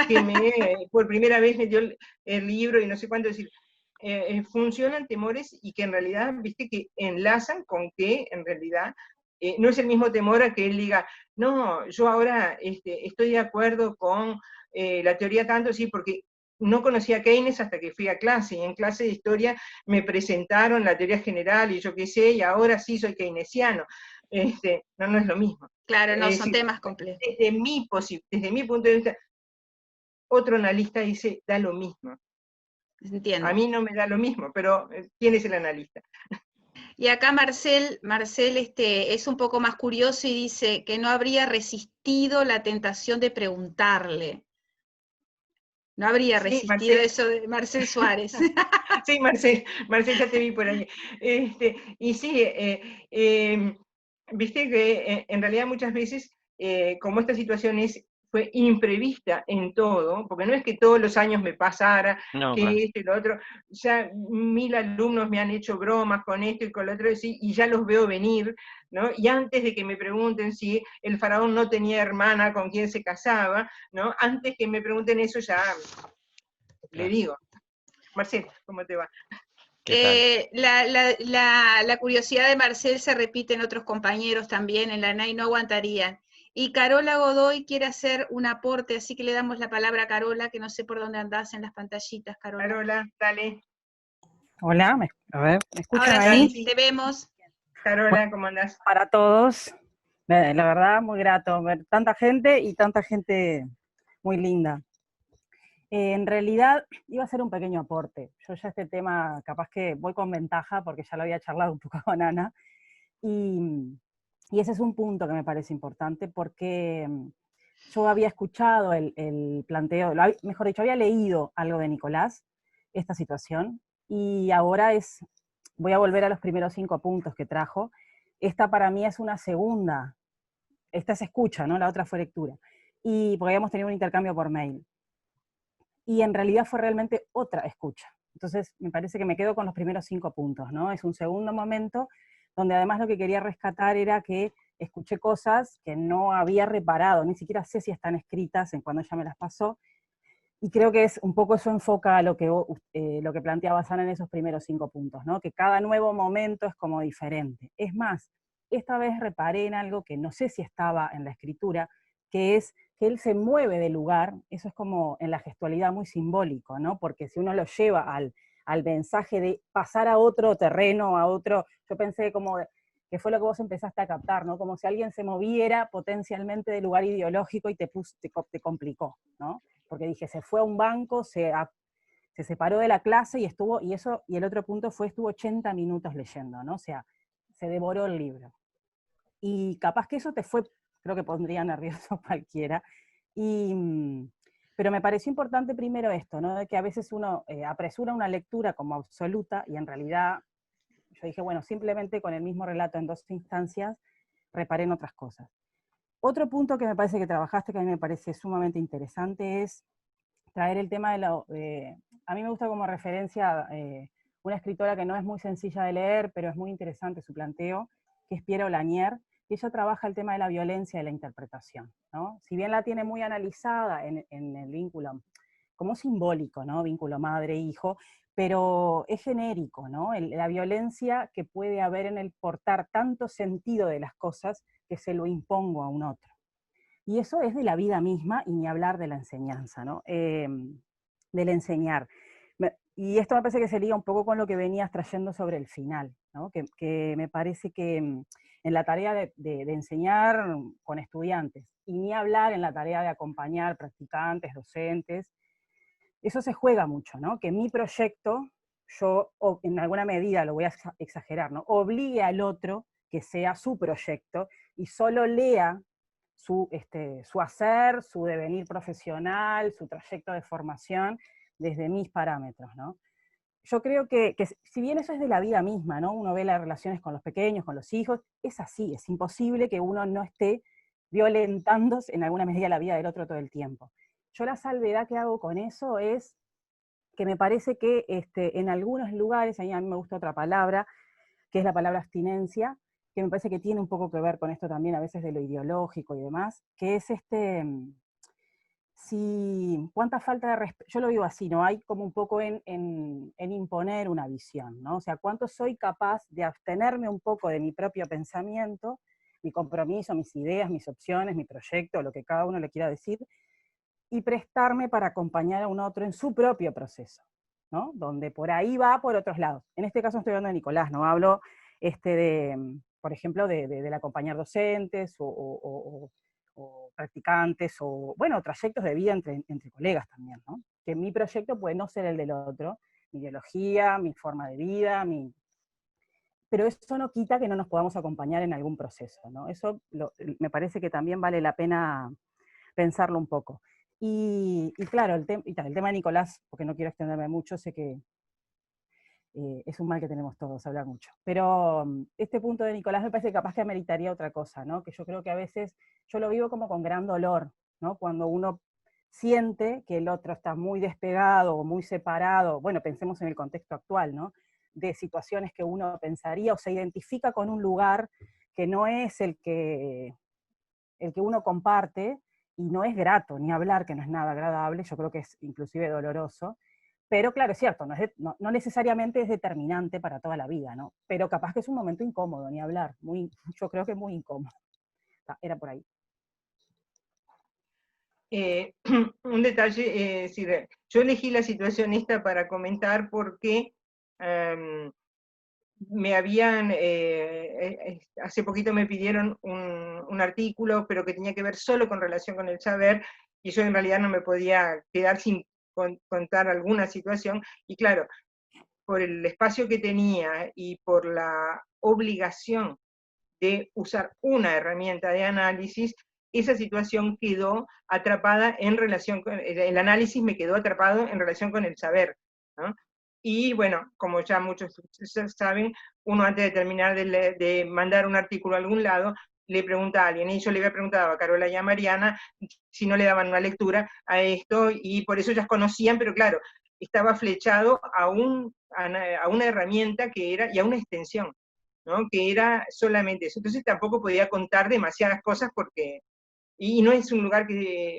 Que por primera vez me dio el libro y no sé cuánto, decir, funcionan temores y que en realidad, viste, que enlazan con que en realidad no es el mismo temor a que él diga, no, yo ahora estoy de acuerdo con la teoría tanto, sí, porque no conocía a Keynes hasta que fui a clase, y en clase de historia me presentaron la teoría general y yo qué sé, y ahora sí soy keynesiano. No es lo mismo. Claro, no, son temas complejos. Desde mi punto de vista, otro analista dice, da lo mismo. Entiendo. A mí no me da lo mismo, pero ¿quién es el analista? Y acá Marcel es un poco más curioso y dice que no habría resistido la tentación de preguntarle. No habría resistido Marcel. Eso de Marcel Suárez. Sí, Marcel, ya te vi por ahí. Y sí, viste que en realidad muchas veces, como esta situación fue imprevista en todo, porque no es que todos los años me pasara, no, que claro, esto y lo otro, ya 1000 alumnos me han hecho bromas con esto y con lo otro, y ya los veo venir, ¿no? Y antes de que me pregunten si el faraón no tenía hermana con quien se casaba, ¿no? Antes que me pregunten eso ya le digo. Marcel, ¿cómo te va? La curiosidad de Marcel se repite en otros compañeros también, en la NAI no aguantarían. Y Carola Godoy quiere hacer un aporte, así que le damos la palabra a Carola, que no sé por dónde andás en las pantallitas, Carola. Carola, dale. Hola, a ver, ¿me escuchan Ahora ahí? sí, te vemos. Carola, ¿cómo andás? Para todos, la verdad, muy grato ver tanta gente y tanta gente muy linda. En realidad, iba a ser un pequeño aporte. Yo ya este tema, capaz que voy con ventaja, porque ya lo había charlado un poco con Ana, y ese es un punto que me parece importante, porque yo había escuchado el planteo, mejor dicho, había leído algo de Nicolás, esta situación, y ahora voy a volver a los primeros 5 puntos que trajo. Esta para mí es una segunda, esta es escucha, ¿no? La otra fue lectura. Y porque habíamos tenido un intercambio por mail. Y en realidad fue realmente otra escucha. Entonces me parece que me quedo con los primeros 5 puntos, ¿no? Es un segundo momento donde además lo que quería rescatar era que escuché cosas que no había reparado, ni siquiera sé si están escritas en cuando ella me las pasó, y creo que es un poco eso enfoca a lo que planteaba Sana en esos primeros 5 puntos, ¿no? Que cada nuevo momento es como diferente. Es más, esta vez reparé en algo que no sé si estaba en la escritura, que es que él se mueve de lugar, eso es como en la gestualidad muy simbólico, ¿no? Porque si uno lo lleva al mensaje de pasar a otro terreno, a otro, yo pensé como que fue lo que vos empezaste a captar, ¿no? Como si alguien se moviera potencialmente de lugar ideológico y te complicó, ¿no? Porque dije, se fue a un banco, se separó de la clase y estuvo, y el otro punto fue, estuvo 80 minutos leyendo, ¿no? O sea, se devoró el libro. Y capaz que eso te fue, creo que pondría nervioso cualquiera, pero me pareció importante primero esto, ¿no? De que a veces uno apresura una lectura como absoluta, y en realidad, yo dije, bueno, simplemente con el mismo relato en 2 instancias, reparé en otras cosas. Otro punto que me parece que trabajaste, que a mí me parece sumamente interesante, es traer el tema a mí me gusta como referencia una escritora que no es muy sencilla de leer, pero es muy interesante su planteo, que es Piera Lanier, y ella trabaja el tema de la violencia y la interpretación, ¿no? Si bien la tiene muy analizada en el vínculo como simbólico, ¿no? Vínculo madre-hijo, pero es genérico, ¿no? La violencia que puede haber en el portar tanto sentido de las cosas que se lo impongo a un otro. Y eso es de la vida misma, y ni hablar de la enseñanza, ¿no? Del enseñar. Y esto me parece que se liga un poco con lo que venías trayendo sobre el final, ¿no? Que me parece que en la tarea de enseñar con estudiantes, y ni hablar en la tarea de acompañar practicantes, docentes, eso se juega mucho, ¿no? Que mi proyecto, yo en alguna medida, lo voy a exagerar, ¿no? Obligue al otro que sea su proyecto y solo lea su hacer, su devenir profesional, su trayecto de formación desde mis parámetros, ¿no? Yo creo que si bien eso es de la vida misma, ¿no? Uno ve las relaciones con los pequeños, con los hijos, es así, es imposible que uno no esté violentándose en alguna medida la vida del otro todo el tiempo. Yo la salvedad que hago con eso es que me parece que en algunos lugares, a mí me gusta otra palabra, que es la palabra abstinencia, que me parece que tiene un poco que ver con esto también a veces de lo ideológico y demás, que es cuánta falta de respeto, yo lo digo así, ¿no? Hay como un poco en imponer una visión, ¿no? O sea, cuánto soy capaz de abstenerme un poco de mi propio pensamiento, mi compromiso, mis ideas, mis opciones, mi proyecto, lo que cada uno le quiera decir, y prestarme para acompañar a un otro en su propio proceso, ¿no? Donde por ahí va por otros lados. En este caso estoy hablando de Nicolás, no hablo por ejemplo, del acompañar docentes o practicantes, o bueno, trayectos de vida entre colegas también, ¿no? Que mi proyecto puede no ser el del otro, mi ideología, mi forma de vida, pero eso no quita que no nos podamos acompañar en algún proceso, ¿no? Eso me parece que también vale la pena pensarlo un poco. Y claro, el tema de Nicolás, porque no quiero extenderme mucho, sé que es un mal que tenemos todos, hablar mucho. Pero este punto de Nicolás me parece que capaz que ameritaría otra cosa, ¿no? Que yo creo que a veces, yo lo vivo como con gran dolor, ¿no? Cuando uno siente que el otro está muy despegado o muy separado, bueno, pensemos en el contexto actual, ¿no? De situaciones que uno pensaría o se identifica con un lugar que no es el que uno comparte, y no es grato, ni hablar, que no es nada agradable, yo creo que es inclusive doloroso, pero claro, es cierto, no necesariamente es determinante para toda la vida, ¿no? Pero capaz que es un momento incómodo, ni hablar, yo creo que muy incómodo. Era por ahí. un detalle, es decir, yo elegí la situación esta para comentar porque me habían, hace poquito me pidieron un artículo, pero que tenía que ver solo con relación con el saber, y yo en realidad no me podía quedar sin contar alguna situación, y claro, por el espacio que tenía y por la obligación de usar una herramienta de análisis, esa situación quedó atrapada en relación con, el análisis me quedó atrapado en relación con el saber, ¿no? Y bueno, como ya muchos saben, uno antes de terminar de mandar un artículo a algún lado, le pregunta a alguien, y yo le había preguntado a Carola y a Mariana si no le daban una lectura a esto, y por eso ellas conocían, pero claro, estaba flechado a una herramienta que era, y a una extensión, ¿no? Que era solamente eso. Entonces tampoco podía contar demasiadas cosas porque, y no es un lugar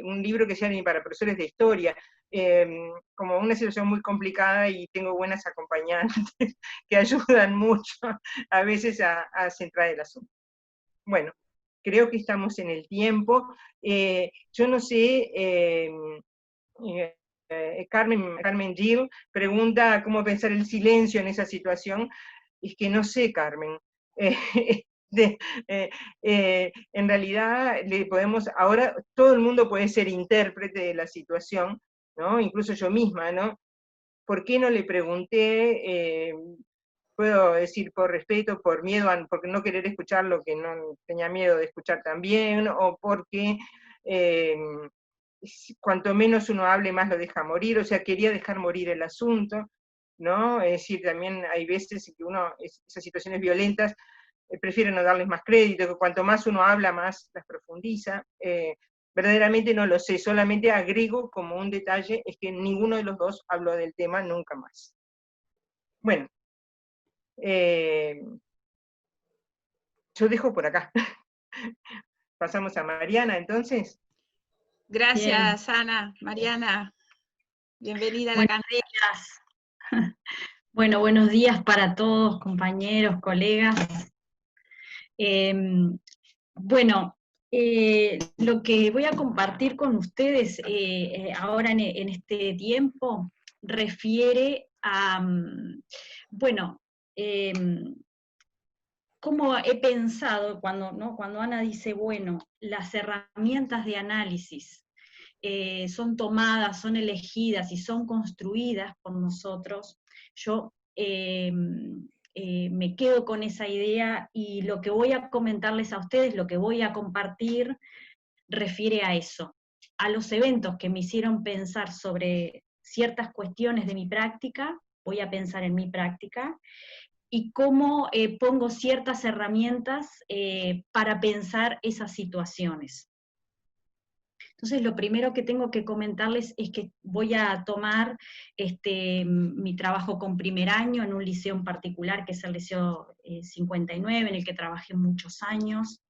un libro que sea ni para profesores de historia, como una situación muy complicada y tengo buenas acompañantes que ayudan mucho a veces a centrar el asunto. Bueno, creo que estamos en el tiempo. Yo no sé, Carmen Gil pregunta cómo pensar el silencio en esa situación. Es que no sé, Carmen. De, en realidad le podemos, ahora todo el mundo puede ser intérprete de la situación, ¿no? Incluso yo misma, ¿no? ¿Por qué no le pregunté? Puedo decir por respeto, por miedo, porque no querer escuchar lo que no tenía miedo de escuchar también, o porque cuanto menos uno hable, más lo deja morir, o sea, quería dejar morir el asunto, ¿no? Es decir, también hay veces que uno, esas situaciones violentas, prefiere no darles más crédito, que cuanto más uno habla, más las profundiza. Verdaderamente no lo sé, solamente agrego como un detalle, es que ninguno de los dos habló del tema nunca más. Bueno, yo dejo por acá. Pasamos a Mariana, entonces. Gracias, Ana, Mariana. Bienvenida a la Buenos días. Bueno, buenos días para todos, compañeros, colegas. Bueno, lo que voy a compartir con ustedes ahora en este tiempo refiere a, bueno, cómo he pensado cuando Ana dice, bueno, las herramientas de análisis son tomadas, son elegidas y son construidas por nosotros, yo me quedo con esa idea y lo que voy a comentarles a ustedes, lo que voy a compartir, refiere a eso, a los eventos que me hicieron pensar sobre ciertas cuestiones de mi práctica, voy a pensar en mi práctica, y cómo pongo ciertas herramientas para pensar esas situaciones. Entonces, lo primero que tengo que comentarles es que voy a tomar mi trabajo con primer año en un liceo en particular, que es el Liceo 59, en el que trabajé muchos años,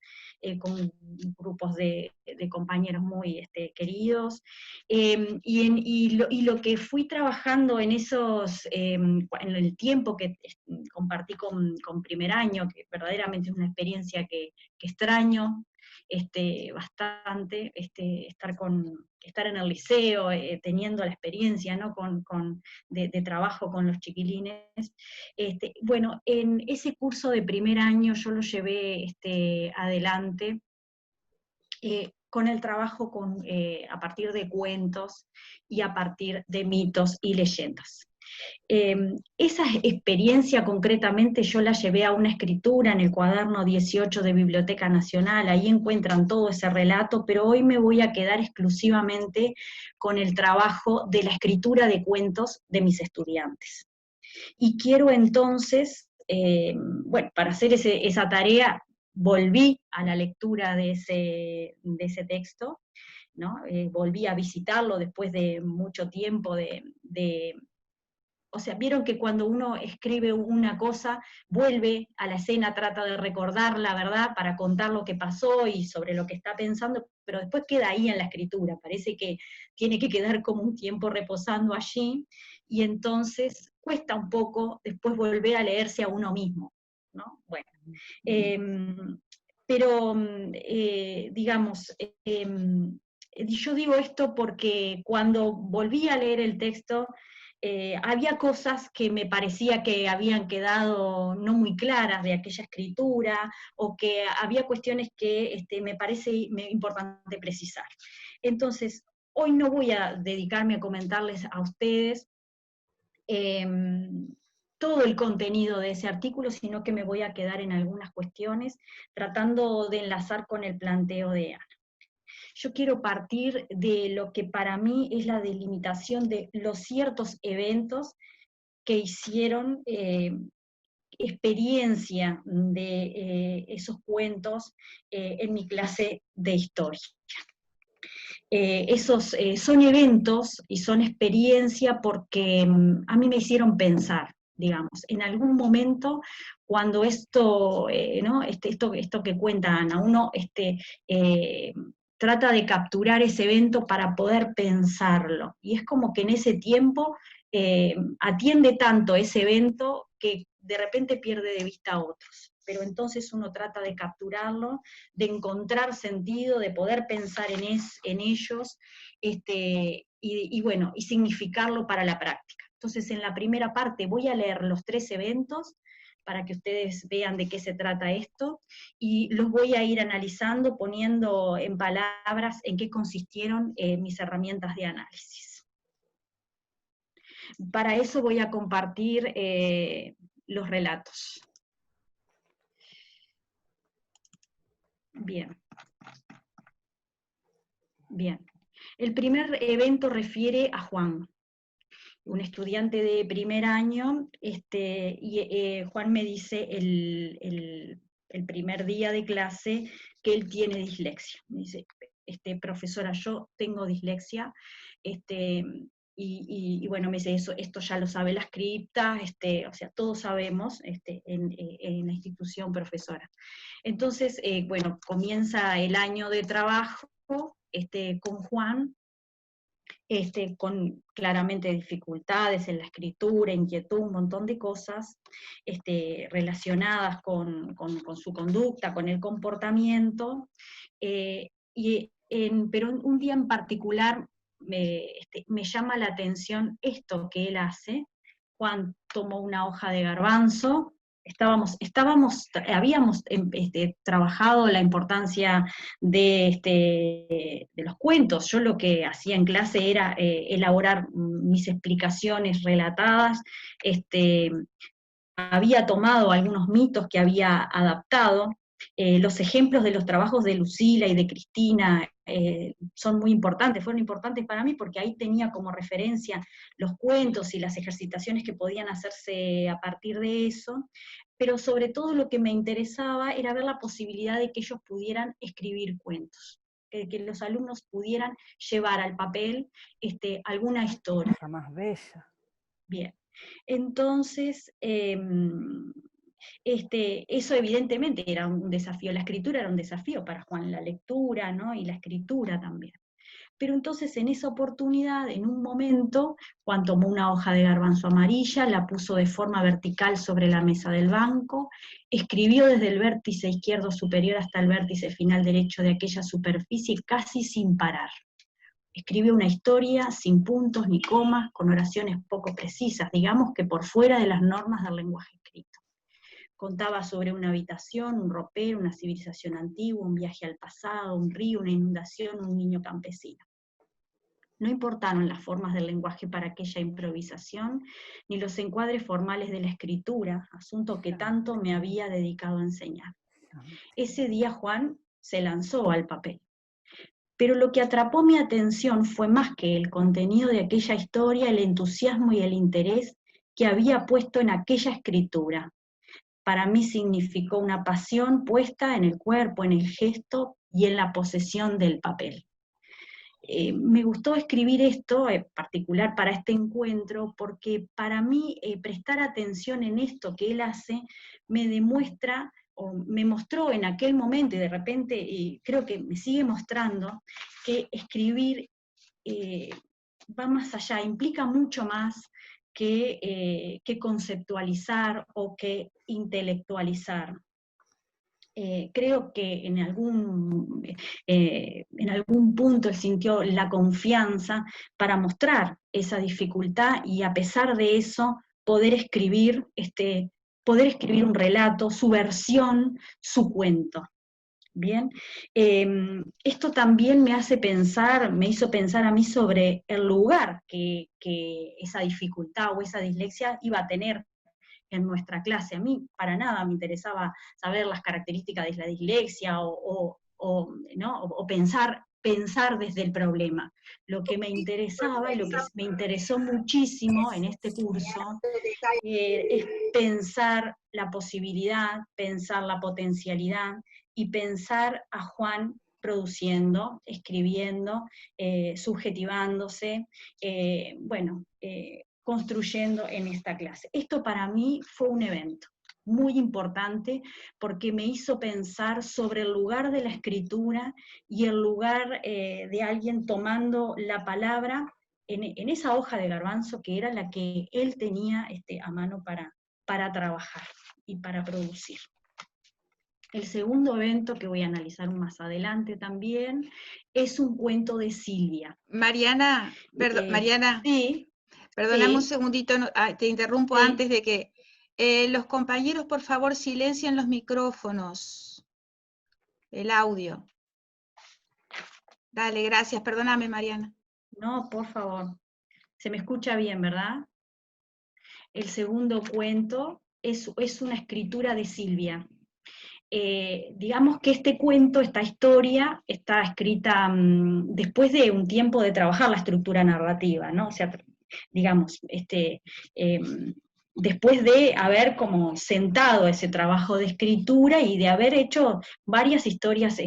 con grupos de compañeros muy queridos, y lo que fui trabajando en en el tiempo que compartí con primer año, que verdaderamente es una experiencia que extraño, bastante, estar en el liceo, teniendo la experiencia, ¿no? de trabajo con los chiquilines. Bueno, en ese curso de primer año yo lo llevé adelante con el trabajo a partir de cuentos y a partir de mitos y leyendas. Esa experiencia concretamente yo la llevé a una escritura en el cuaderno 18 de Biblioteca Nacional, ahí encuentran todo ese relato, pero hoy me voy a quedar exclusivamente con el trabajo de la escritura de cuentos de mis estudiantes. Y quiero entonces, bueno, para hacer esa tarea, volví a la lectura de ese texto, ¿no? Volví a visitarlo después de mucho tiempo o sea, vieron que cuando uno escribe una cosa, vuelve a la escena, trata de recordarla, ¿verdad?, para contar lo que pasó y sobre lo que está pensando, pero después queda ahí en la escritura, parece que tiene que quedar como un tiempo reposando allí, y entonces cuesta un poco después volver a leerse a uno mismo, ¿no? Bueno, pero, digamos, Yo digo esto porque cuando volví a leer el texto, había cosas que me parecía que habían quedado no muy claras de aquella escritura, o que había cuestiones que me parece importante precisar. Entonces, hoy no voy a dedicarme a comentarles a ustedes todo el contenido de ese artículo, sino que me voy a quedar en algunas cuestiones, tratando de enlazar con el planteo de Ana. Yo quiero partir de lo que para mí es la delimitación de los ciertos eventos que hicieron experiencia de esos cuentos en mi clase de historia. Esos son eventos y son experiencia porque a mí me hicieron pensar, digamos, en algún momento cuando esto, ¿no? esto que cuenta Ana, uno trata de capturar ese evento para poder pensarlo, y es como que en ese tiempo atiende tanto ese evento que de repente pierde de vista a otros. Pero entonces uno trata de capturarlo, de encontrar sentido, de poder pensar en ellos, y bueno, y significarlo para la práctica. Entonces, en la primera parte voy a leer los 3 eventos, para que ustedes vean de qué se trata esto, y los voy a ir analizando, poniendo en palabras en qué consistieron mis herramientas de análisis. Para eso voy a compartir los relatos. Bien. Bien. El primer evento refiere a Juan, un estudiante de primer año, Juan me dice el primer día de clase que él tiene dislexia. Me dice, profesora, yo tengo dislexia, y bueno, me dice, esto ya lo sabe la cripta, o sea, todos sabemos en la institución, profesora. Entonces, bueno, comienza el año de trabajo con Juan, con claramente dificultades en la escritura, inquietud, un montón de cosas relacionadas con su conducta, con el comportamiento, pero un día en particular me llama la atención esto que él hace. Juan tomó una hoja de garbanzo. Habíamos trabajado la importancia de los cuentos. Yo lo que hacía en clase era elaborar mis explicaciones relatadas, había tomado algunos mitos que había adaptado. Los ejemplos de los trabajos de Lucila y de Cristina son muy importantes, fueron importantes para mí porque ahí tenía como referencia los cuentos y las ejercitaciones que podían hacerse a partir de eso, pero sobre todo lo que me interesaba era ver la posibilidad de que ellos pudieran escribir cuentos, que los alumnos pudieran llevar al papel alguna historia. La más bella. Bien. Entonces, eso evidentemente era un desafío, la escritura era un desafío para Juan, la lectura, ¿no? Y la escritura también. Pero entonces en esa oportunidad, en un momento, Juan tomó una hoja de garbanzo amarilla, la puso de forma vertical sobre la mesa del banco, escribió desde el vértice izquierdo superior hasta el vértice final derecho de aquella superficie casi sin parar. Escribió una historia sin puntos ni comas, con oraciones poco precisas, digamos que por fuera de las normas del lenguaje escrito. Contaba sobre una habitación, un ropero, una civilización antigua, un viaje al pasado, un río, una inundación, un niño campesino. No importaron las formas del lenguaje para aquella improvisación, ni los encuadres formales de la escritura, asunto que tanto me había dedicado a enseñar. Ese día Juan se lanzó al papel. Pero lo que atrapó mi atención fue más que el contenido de aquella historia, el entusiasmo y el interés que había puesto en aquella escritura. Para mí significó una pasión puesta en el cuerpo, en el gesto y en la posesión del papel. Me gustó escribir esto, en particular para este encuentro, porque para mí prestar atención en esto que él hace me demuestra, o me mostró en aquel momento, y de repente creo que me sigue mostrando, que escribir va más allá, implica mucho más que conceptualizar o que intelectualizar. creo que en algún punto él sintió la confianza para mostrar esa dificultad y a pesar de eso poder escribir un relato, su versión, su cuento. Bien, esto también me hizo pensar a mí sobre el lugar que esa dificultad o esa dislexia iba a tener en nuestra clase. A mí para nada me interesaba saber las características de la dislexia o pensar desde el problema. Lo que me interesaba y lo que me interesó muchísimo en este curso es pensar la posibilidad, pensar la potencialidad y pensar a Juan produciendo, escribiendo, subjetivándose, construyendo en esta clase. Esto para mí fue un evento muy importante porque me hizo pensar sobre el lugar de la escritura y el lugar de alguien tomando la palabra en esa hoja de garbanzo que era la que él tenía a mano para trabajar y para producir. El segundo evento que voy a analizar más adelante también es un cuento de Silvia. Mariana, Mariana, sí, perdóname un sí, segundito, te interrumpo sí. antes de que los compañeros, por favor, silencien los micrófonos, el audio. Dale, gracias, perdóname, Mariana. No, por favor. Se me escucha bien, ¿verdad? El segundo cuento es una escritura de Silvia. Digamos que este cuento, esta historia, está escrita después de un tiempo de trabajar la estructura narrativa, ¿no? O sea, digamos, después de haber como sentado ese trabajo de escritura y de haber hecho varias historias,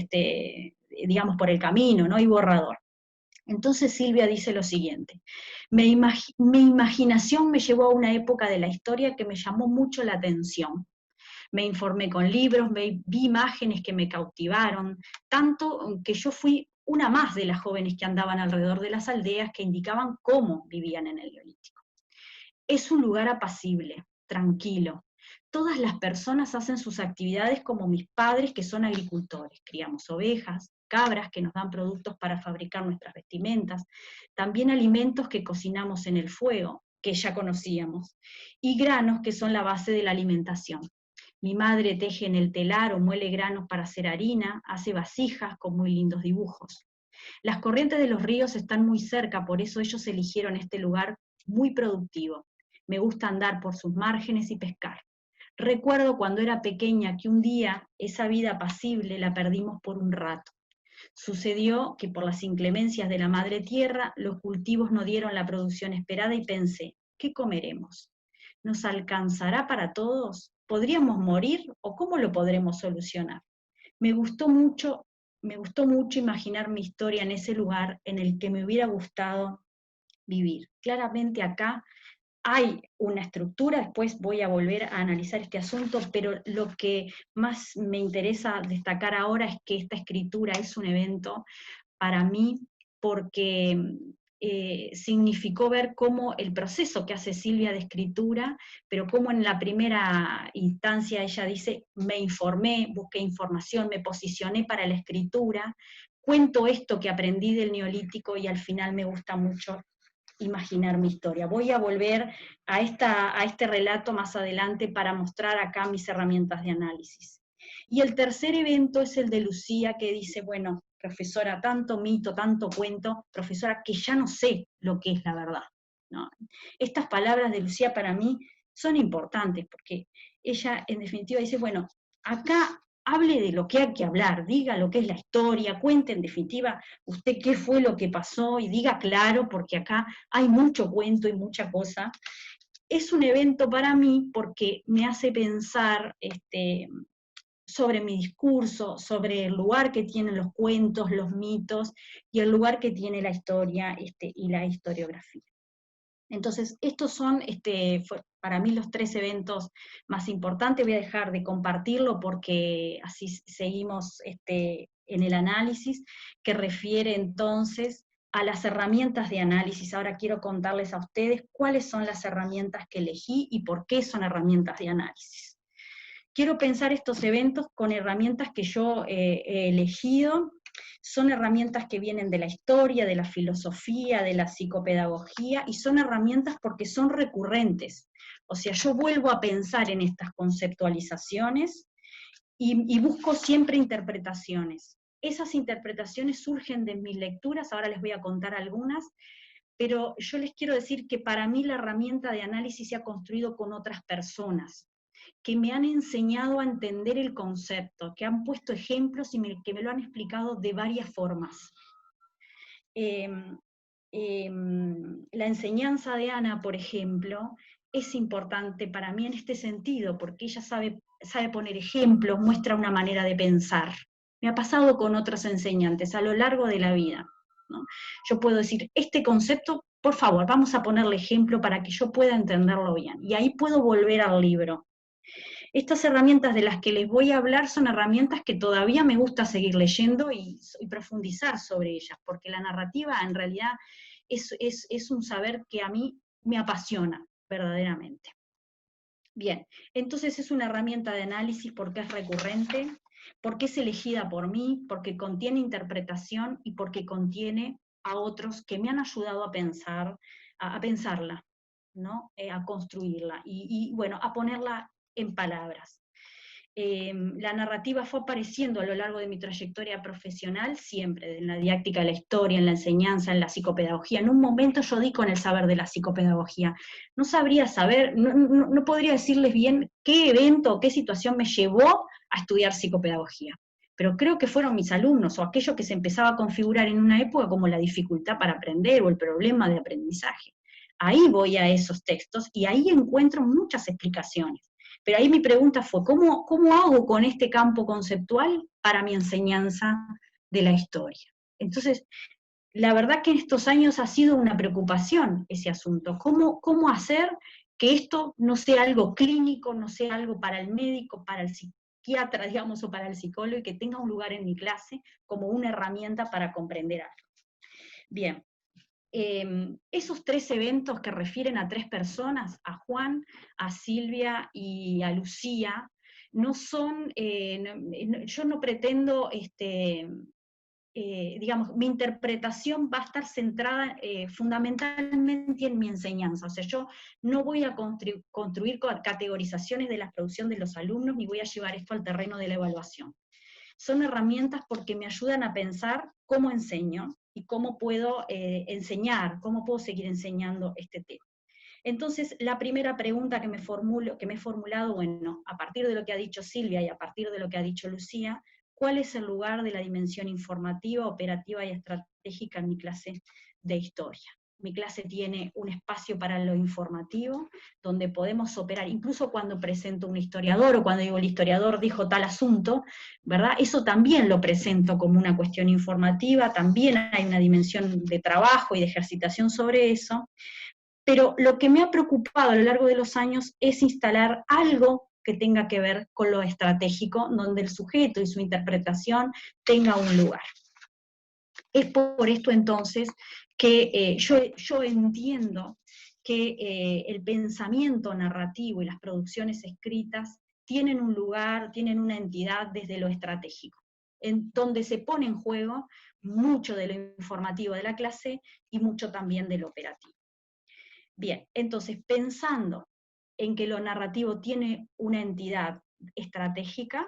digamos, por el camino, ¿no? Y borrador. Entonces Silvia dice lo siguiente: mi imaginación me llevó a una época de la historia que me llamó mucho la atención. Me informé con libros, vi imágenes que me cautivaron, tanto que yo fui una más de las jóvenes que andaban alrededor de las aldeas que indicaban cómo vivían en el Neolítico. Es un lugar apacible, tranquilo. Todas las personas hacen sus actividades como mis padres, que son agricultores. Criamos ovejas, cabras que nos dan productos para fabricar nuestras vestimentas, también alimentos que cocinamos en el fuego, que ya conocíamos, y granos que son la base de la alimentación. Mi madre teje en el telar o muele granos para hacer harina, hace vasijas con muy lindos dibujos. Las corrientes de los ríos están muy cerca, por eso ellos eligieron este lugar muy productivo. Me gusta andar por sus márgenes y pescar. Recuerdo cuando era pequeña que un día esa vida apacible la perdimos por un rato. Sucedió que por las inclemencias de la madre tierra, los cultivos no dieron la producción esperada y pensé, ¿qué comeremos? ¿Nos alcanzará para todos? ¿Podríamos morir o cómo lo podremos solucionar? Me gustó mucho imaginar mi historia en ese lugar en el que me hubiera gustado vivir. Claramente acá hay una estructura, después voy a volver a analizar este asunto, pero lo que más me interesa destacar ahora es que esta escritura es un evento para mí porque significó ver cómo el proceso que hace Silvia de escritura, pero cómo en la primera instancia ella dice, me informé, busqué información, me posicioné para la escritura, cuento esto que aprendí del Neolítico y al final me gusta mucho imaginar mi historia. Voy a volver a este relato más adelante para mostrar acá mis herramientas de análisis. Y el tercer evento es el de Lucía, que dice, bueno, profesora, tanto mito, tanto cuento, profesora, que ya no sé lo que es la verdad, ¿no? Estas palabras de Lucía para mí son importantes, porque ella en definitiva dice, bueno, acá hable de lo que hay que hablar, diga lo que es la historia, cuente en definitiva usted qué fue lo que pasó y diga claro, porque acá hay mucho cuento y mucha cosa. Es un evento para mí porque me hace pensar sobre mi discurso, sobre el lugar que tienen los cuentos, los mitos, y el lugar que tiene la historia y la historiografía. Entonces, estos son para mí los tres eventos más importantes. Voy a dejar de compartirlo porque así seguimos en el análisis, que refiere entonces a las herramientas de análisis. Ahora quiero contarles a ustedes cuáles son las herramientas que elegí y por qué son herramientas de análisis. quiero pensar estos eventos con herramientas que yo he elegido. Son herramientas que vienen de la historia, de la filosofía, de la psicopedagogía, y son herramientas porque son recurrentes. O sea, yo vuelvo a pensar en estas conceptualizaciones y busco siempre interpretaciones. Esas interpretaciones surgen de mis lecturas, ahora les voy a contar algunas, pero yo les quiero decir que para mí la herramienta de análisis se ha construido con otras personas, que me han enseñado a entender el concepto, que han puesto ejemplos y que me lo han explicado de varias formas. La enseñanza de Ana, por ejemplo, es importante para mí en este sentido, porque ella sabe poner ejemplos, muestra una manera de pensar. Me ha pasado con otros enseñantes a lo largo de la vida, ¿no? Yo puedo decir, este concepto, por favor, vamos a ponerle ejemplo para que yo pueda entenderlo bien, y ahí puedo volver al libro. Estas herramientas de las que les voy a hablar son herramientas que todavía me gusta seguir leyendo y profundizar sobre ellas, porque la narrativa en realidad es un saber que a mí me apasiona verdaderamente. Bien, entonces es una herramienta de análisis porque es recurrente, porque es elegida por mí, porque contiene interpretación y porque contiene a otros que me han ayudado a pensar, a pensarla, ¿no? A construirla y bueno, a ponerla en palabras. La narrativa fue apareciendo a lo largo de mi trayectoria profesional, siempre, en la didáctica de la historia, en la enseñanza, en la psicopedagogía. En un momento yo di con el saber de la psicopedagogía. No sabría saber, no podría decirles bien qué evento o qué situación me llevó a estudiar psicopedagogía. Pero creo que fueron mis alumnos, o aquello que se empezaba a configurar en una época como la dificultad para aprender, o el problema de aprendizaje. Ahí voy a esos textos, y ahí encuentro muchas explicaciones. Pero ahí mi pregunta fue, ¿cómo hago con este campo conceptual para mi enseñanza de la historia? Entonces, la verdad que en estos años ha sido una preocupación ese asunto. ¿Cómo hacer que esto no sea algo clínico, no sea algo para el médico, para el psiquiatra, digamos, o para el psicólogo, y que tenga un lugar en mi clase como una herramienta para comprender algo? Bien. Esos 3 eventos que refieren a 3 personas, a Juan, a Silvia y a Lucía, no son, yo no pretendo, digamos, mi interpretación va a estar centrada fundamentalmente en mi enseñanza, o sea, yo no voy a construir categorizaciones de la producción de los alumnos, ni voy a llevar esto al terreno de la evaluación. Son herramientas porque me ayudan a pensar cómo enseño y cómo puedo enseñar, cómo puedo seguir enseñando este tema. Entonces, la primera pregunta que me he formulado, bueno, a partir de lo que ha dicho Silvia y a partir de lo que ha dicho Lucía, ¿cuál es el lugar de la dimensión informativa, operativa y estratégica en mi clase de historia? Mi clase tiene un espacio para lo informativo, donde podemos operar, incluso cuando presento un historiador, o cuando digo el historiador dijo tal asunto, ¿verdad? Eso también lo presento como una cuestión informativa, también hay una dimensión de trabajo y de ejercitación sobre eso, pero lo que me ha preocupado a lo largo de los años es instalar algo que tenga que ver con lo estratégico, donde el sujeto y su interpretación tenga un lugar. Es por esto entonces que yo entiendo que el pensamiento narrativo y las producciones escritas tienen un lugar, tienen una entidad desde lo estratégico, en donde se pone en juego mucho de lo informativo de la clase y mucho también de lo operativo. Bien, entonces pensando en que lo narrativo tiene una entidad estratégica,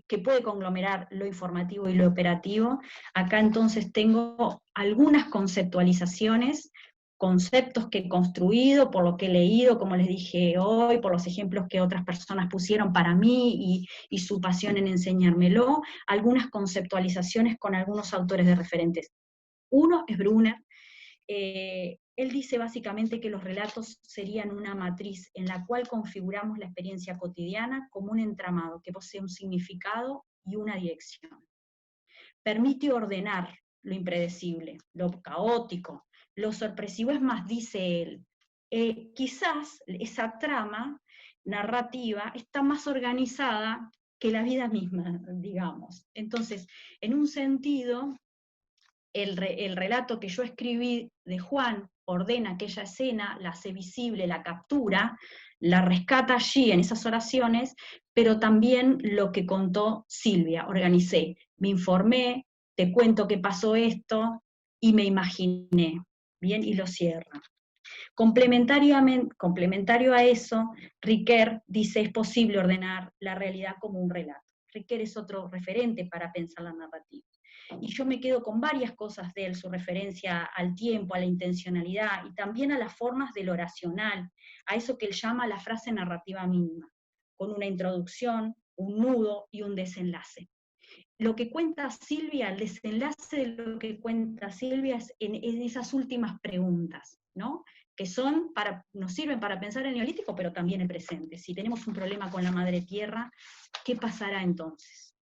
que puede conglomerar lo informativo y lo operativo, acá entonces tengo algunas conceptualizaciones, conceptos que he construido, por lo que he leído, como les dije hoy, por los ejemplos que otras personas pusieron para mí y su pasión en enseñármelo, algunas conceptualizaciones con algunos autores de referentes. Uno es Brunner. Él dice básicamente que los relatos serían una matriz en la cual configuramos la experiencia cotidiana como un entramado que posee un significado y una dirección. Permite ordenar lo impredecible, lo caótico, lo sorpresivo. Es más, dice él, quizás esa trama narrativa está más organizada que la vida misma, digamos. Entonces, en un sentido, el relato que yo escribí de Juan ordena aquella escena, la hace visible, la captura, la rescata allí en esas oraciones, pero también lo que contó Silvia, organicé, me informé, te cuento qué pasó esto, y me imaginé, bien, y lo cierra. Complementario a eso, Riquer dice, es posible ordenar la realidad como un relato. Riquer es otro referente para pensar la narrativa. Y yo me quedo con varias cosas de él, su referencia al tiempo, a la intencionalidad, y también a las formas del oracional, a eso que él llama la frase narrativa mínima, con una introducción, un nudo y un desenlace. Lo que cuenta Silvia, el desenlace de lo que cuenta Silvia es en esas últimas preguntas, ¿no? Que nos sirven para pensar el neolítico, pero también el presente. Si tenemos un problema con la madre tierra, ¿qué pasará entonces?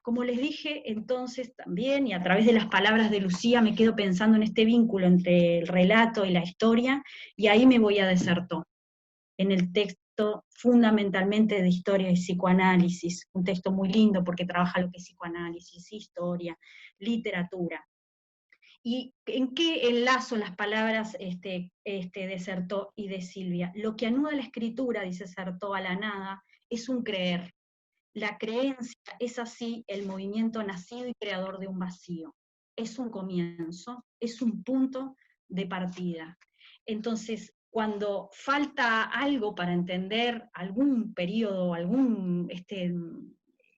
Como les dije entonces también, y a través de las palabras de Lucía, me quedo pensando en este vínculo entre el relato y la historia, y ahí me voy a Desertó, en el texto fundamentalmente de historia y psicoanálisis, un texto muy lindo porque trabaja lo que es psicoanálisis, historia, literatura. ¿Y en qué enlazo las palabras Desertó y de Silvia? Lo que anuda la escritura, dice Desertó, a la nada, es un creer. La creencia es así el movimiento nacido y creador de un vacío. Es un comienzo, es un punto de partida. Entonces, cuando falta algo para entender algún periodo, algún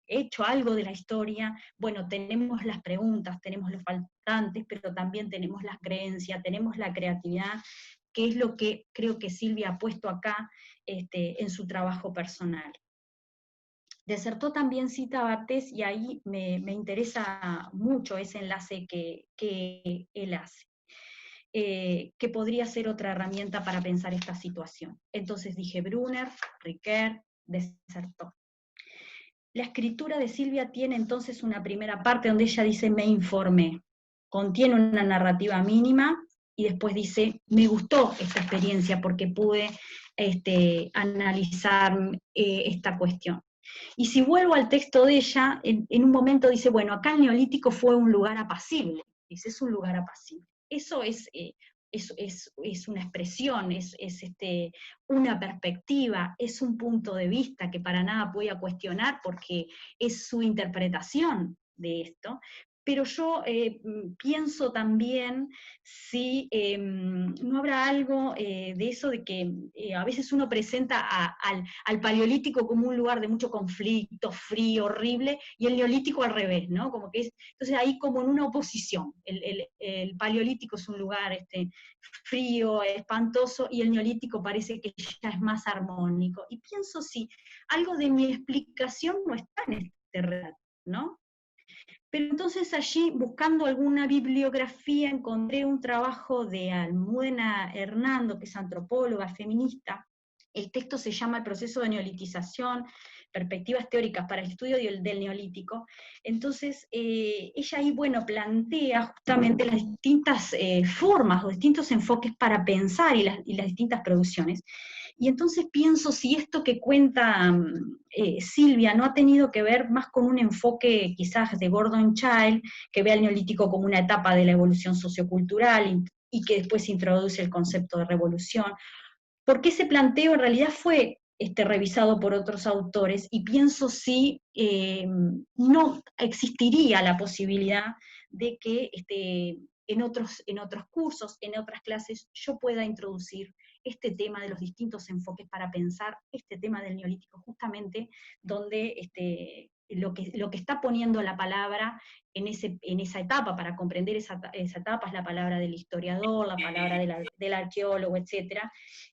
hecho, algo de la historia, bueno, tenemos las preguntas, tenemos los faltantes, pero también tenemos las creencias, tenemos la creatividad, que es lo que creo que Silvia ha puesto acá en su trabajo personal. Desertó también cita a Barthes, y ahí me interesa mucho ese enlace que él hace, que podría ser otra herramienta para pensar esta situación. Entonces dije Brunner, Riquer, Desertó. La escritura de Silvia tiene entonces una primera parte donde ella dice me informé, contiene una narrativa mínima, y después dice me gustó esta experiencia porque pude analizar esta cuestión. Y si vuelvo al texto de ella, en un momento dice, bueno, acá el Neolítico fue un lugar apacible, dice, es un lugar apacible. Eso es una expresión, es una perspectiva, es un punto de vista que para nada voy a cuestionar porque es su interpretación de esto. Pero yo pienso también si no habrá algo de eso de que a veces uno presenta al paleolítico como un lugar de mucho conflicto, frío, horrible, y el neolítico al revés, ¿no? Como que entonces ahí como en una oposición, el paleolítico es un lugar frío, espantoso, y el neolítico parece que ya es más armónico. Y pienso si algo de mi explicación no está en este relato, ¿no? Pero entonces allí, buscando alguna bibliografía, encontré un trabajo de Almudena Hernando, que es antropóloga, feminista. El texto se llama El proceso de neolitización, perspectivas teóricas para el estudio del neolítico. Entonces, ella ahí, bueno, plantea justamente las distintas formas o distintos enfoques para pensar y las distintas producciones. Y entonces pienso si esto que cuenta Silvia no ha tenido que ver más con un enfoque quizás de Gordon Childe, que ve al neolítico como una etapa de la evolución sociocultural y que después introduce el concepto de revolución, porque ese planteo en realidad fue revisado por otros autores, y pienso si no existiría la posibilidad de que en otros cursos, en otras clases, yo pueda introducir este tema de los distintos enfoques para pensar este tema del neolítico, justamente donde lo que está poniendo la palabra en esa etapa, para comprender esa etapa, es la palabra del historiador, la palabra del arqueólogo, etc.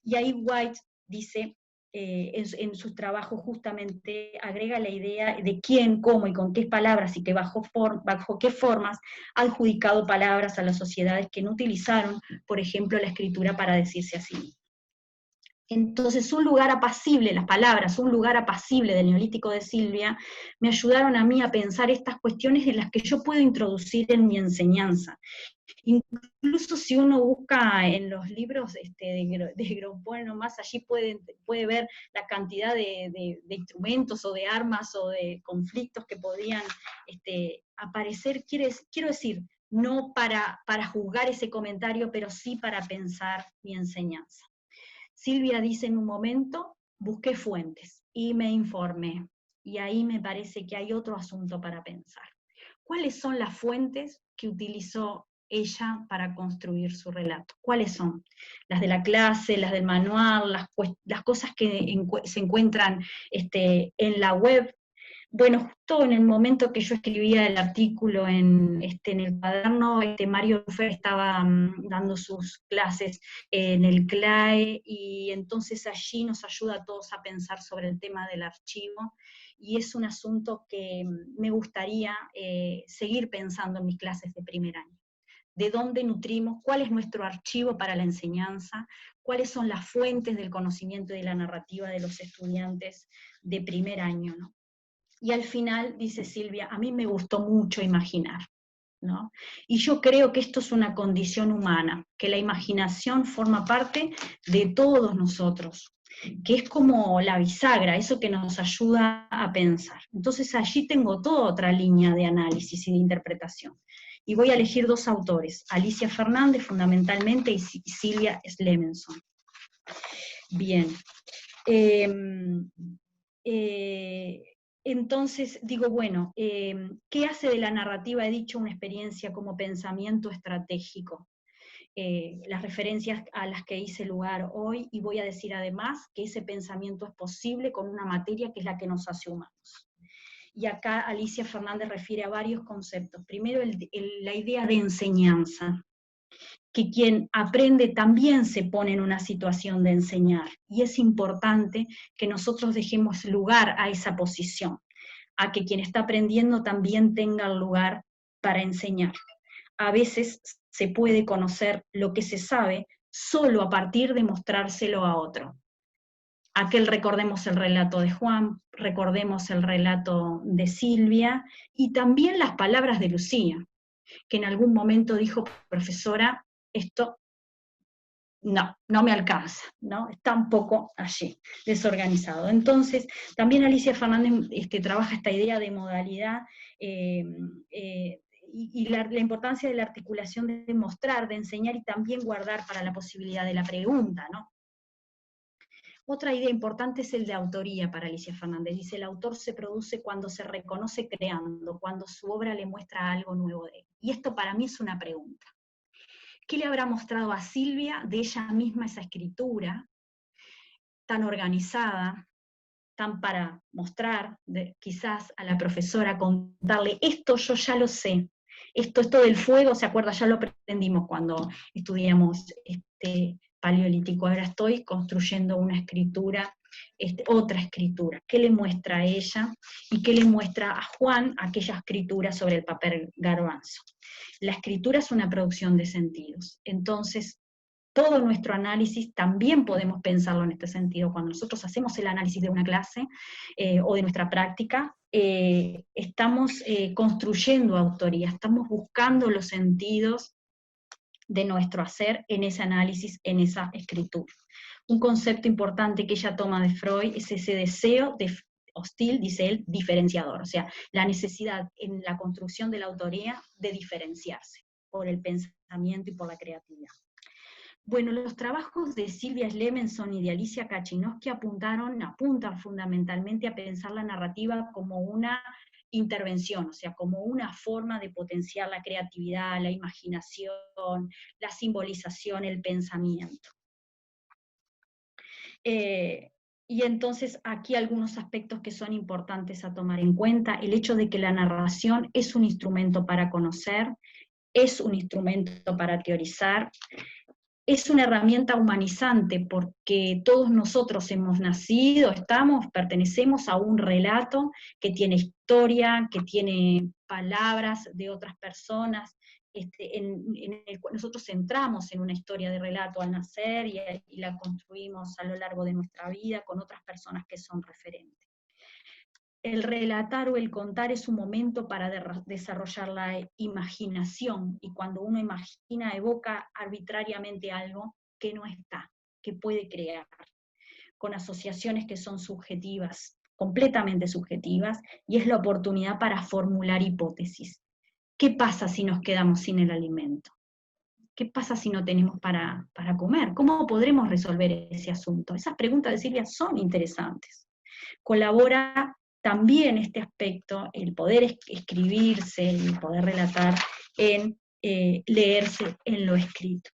Y ahí White dice, en sus trabajos justamente agrega la idea de quién, cómo y con qué palabras y que bajo qué formas ha adjudicado palabras a las sociedades que no utilizaron, por ejemplo, la escritura para decirse así. Entonces, un lugar apacible, las palabras, un lugar apacible del Neolítico de Silvia, me ayudaron a mí a pensar estas cuestiones en las que yo puedo introducir en mi enseñanza. Incluso si uno busca en los libros de Grosboen nomás, allí puede ver la cantidad de instrumentos o de armas o de conflictos que podían aparecer. Quiero decir, no para juzgar ese comentario, pero sí para pensar mi enseñanza. Silvia dice en un momento, busqué fuentes y me informé, y ahí me parece que hay otro asunto para pensar. ¿Cuáles son las fuentes que utilizó ella para construir su relato? ¿Cuáles son? Las de la clase, las del manual, las cosas que se encuentran en la web. Bueno, justo en el momento que yo escribía el artículo en el cuaderno, Mario Fer estaba dando sus clases en el CLAE, y entonces allí nos ayuda a todos a pensar sobre el tema del archivo, y es un asunto que me gustaría seguir pensando en mis clases de primer año. ¿De dónde nutrimos? ¿Cuál es nuestro archivo para la enseñanza? ¿Cuáles son las fuentes del conocimiento y de la narrativa de los estudiantes de primer año, ¿no? Y al final, dice Silvia, a mí me gustó mucho imaginar, ¿no? Y yo creo que esto es una condición humana, que la imaginación forma parte de todos nosotros, que es como la bisagra, eso que nos ayuda a pensar. Entonces allí tengo toda otra línea de análisis y de interpretación. Y voy a elegir dos autores, Alicia Fernández fundamentalmente y Silvia Slemenson. Bien. Entonces digo, bueno, ¿qué hace de la narrativa, he dicho, una experiencia como pensamiento estratégico? Las referencias a las que hice lugar hoy, y voy a decir además que ese pensamiento es posible con una materia que es la que nos hace humanos. Y acá Alicia Fernández refiere a varios conceptos. Primero, la idea de enseñanza, que quien aprende también se pone en una situación de enseñar, y es importante que nosotros dejemos lugar a esa posición, a que quien está aprendiendo también tenga el lugar para enseñar. A veces se puede conocer lo que se sabe solo a partir de mostrárselo a otro. Recordemos el relato de Juan, recordemos el relato de Silvia, y también las palabras de Lucía, que en algún momento dijo, profesora, esto no me alcanza, ¿no? Está un poco allí, desorganizado. Entonces, también Alicia Fernández trabaja esta idea de modalidad y la importancia de la articulación de mostrar, de enseñar y también guardar para la posibilidad de la pregunta, ¿no? Otra idea importante es el de autoría para Alicia Fernández. Dice, el autor se produce cuando se reconoce creando, cuando su obra le muestra algo nuevo de él. Y esto para mí es una pregunta. ¿Qué le habrá mostrado a Silvia de ella misma esa escritura tan organizada, tan para mostrar, quizás a la profesora, contarle, esto yo ya lo sé, esto del fuego, ¿se acuerda? Ya lo aprendimos cuando estudiamos paleolítico, ahora estoy construyendo una escritura, otra escritura. ¿Qué le muestra a ella? Y qué le muestra a Juan aquella escritura sobre el papel garbanzo. La escritura es una producción de sentidos, entonces todo nuestro análisis también podemos pensarlo en este sentido. Cuando nosotros hacemos el análisis de una clase o de nuestra práctica, estamos construyendo autoría, estamos buscando los sentidos de nuestro hacer en ese análisis, en esa escritura. Un concepto importante que ella toma de Freud es ese deseo hostil, dice él, diferenciador, o sea, la necesidad en la construcción de la autoría de diferenciarse por el pensamiento y por la creatividad. Bueno, los trabajos de Silvia Slemenson y de Alicia Kachinowski apuntan fundamentalmente a pensar la narrativa como una intervención, o sea, como una forma de potenciar la creatividad, la imaginación, la simbolización, el pensamiento. Y entonces aquí algunos aspectos que son importantes a tomar en cuenta: el hecho de que la narración es un instrumento para conocer, es un instrumento para teorizar, es una herramienta humanizante, porque todos nosotros hemos nacido, pertenecemos a un relato que tiene historia, que tiene palabras de otras personas, en el cual nosotros entramos en una historia de relato al nacer y la construimos a lo largo de nuestra vida con otras personas que son referentes. El relatar o el contar es un momento para desarrollar la imaginación, y cuando uno imagina evoca arbitrariamente algo que no está, que puede crear, con asociaciones que son subjetivas, completamente subjetivas, y es la oportunidad para formular hipótesis. ¿qué pasa si nos quedamos sin el alimento? ¿Qué pasa si no tenemos para comer? ¿Cómo podremos resolver ese asunto? Esas preguntas de Silvia son interesantes. Colabora también este aspecto, el poder escribirse, el poder relatar, en leerse en lo escrito.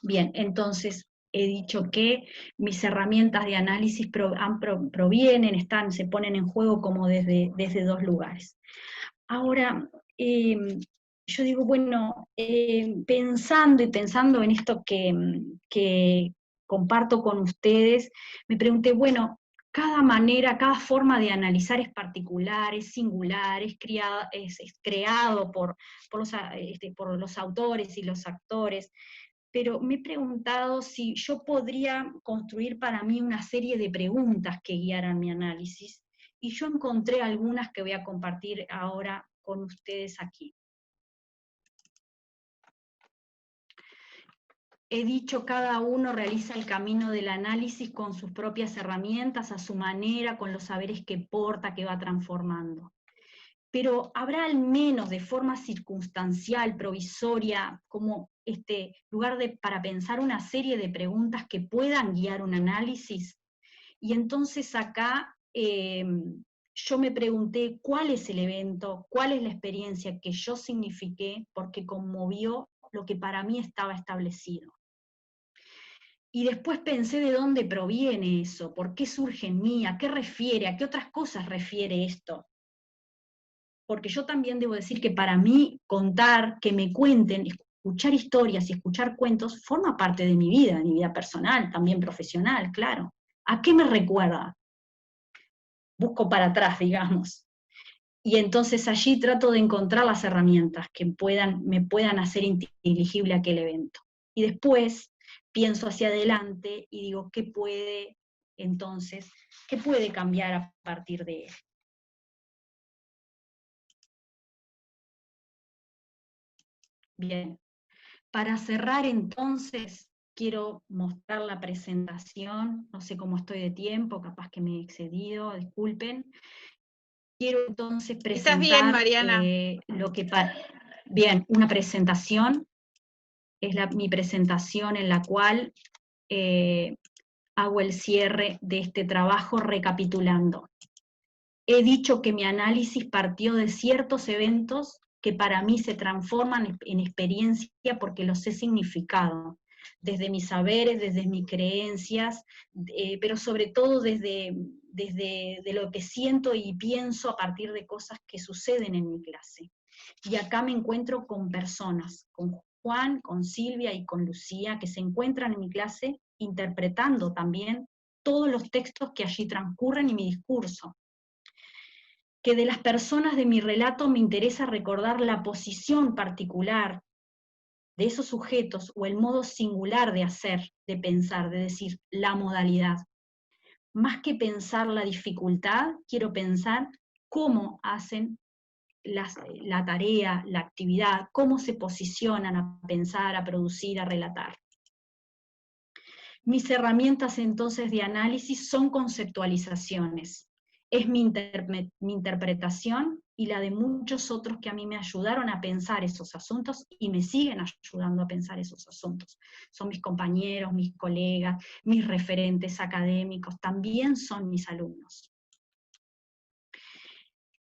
Bien, entonces he dicho que mis herramientas de análisis provienen, se ponen en juego como desde dos lugares. Ahora, yo digo, bueno, pensando en esto que comparto con ustedes, me pregunté, bueno, cada forma de analizar es particular, es singular, es creado por los autores y los actores, pero me he preguntado si yo podría construir para mí una serie de preguntas que guiaran mi análisis, y yo encontré algunas que voy a compartir ahora con ustedes aquí. He dicho, cada uno realiza el camino del análisis con sus propias herramientas, a su manera, con los saberes que porta, que va transformando. Pero habrá al menos de forma circunstancial, provisoria, como lugar para pensar una serie de preguntas que puedan guiar un análisis. Y entonces acá yo me pregunté cuál es el evento, cuál es la experiencia que yo signifiqué, porque conmovió lo que para mí estaba establecido. Y después pensé de dónde proviene eso, por qué surge en mí, a qué refiere, a qué otras cosas refiere esto. Porque yo también debo decir que para mí contar, que me cuenten, escuchar historias y escuchar cuentos forma parte de mi vida personal, también profesional, claro. ¿A qué me recuerda? Busco para atrás, digamos. Y entonces allí trato de encontrar las herramientas que me puedan hacer inteligible aquel evento. Y después pienso hacia adelante y digo, ¿qué puede cambiar a partir de él? Bien, para cerrar entonces, quiero mostrar la presentación, no sé cómo estoy de tiempo, capaz que me he excedido, disculpen. Quiero entonces presentar. Estás bien, Mariana. Bien, una presentación, es mi presentación en la cual hago el cierre de este trabajo recapitulando. He dicho que mi análisis partió de ciertos eventos que para mí se transforman en experiencia porque los he significado, desde mis saberes, desde mis creencias, pero sobre todo desde lo que siento y pienso a partir de cosas que suceden en mi clase. Y acá me encuentro con personas, con Juan, con Silvia y con Lucía, que se encuentran en mi clase interpretando también todos los textos que allí transcurren y mi discurso. Que de las personas de mi relato me interesa recordar la posición particular de esos sujetos o el modo singular de hacer, de pensar, de decir, la modalidad. Más que pensar la dificultad, quiero pensar cómo hacen la tarea, la actividad, cómo se posicionan a pensar, a producir, a relatar. Mis herramientas entonces de análisis son conceptualizaciones. Es mi interpretación y la de muchos otros que a mí me ayudaron a pensar esos asuntos y me siguen ayudando a pensar esos asuntos. Son mis compañeros, mis colegas, mis referentes académicos, también son mis alumnos.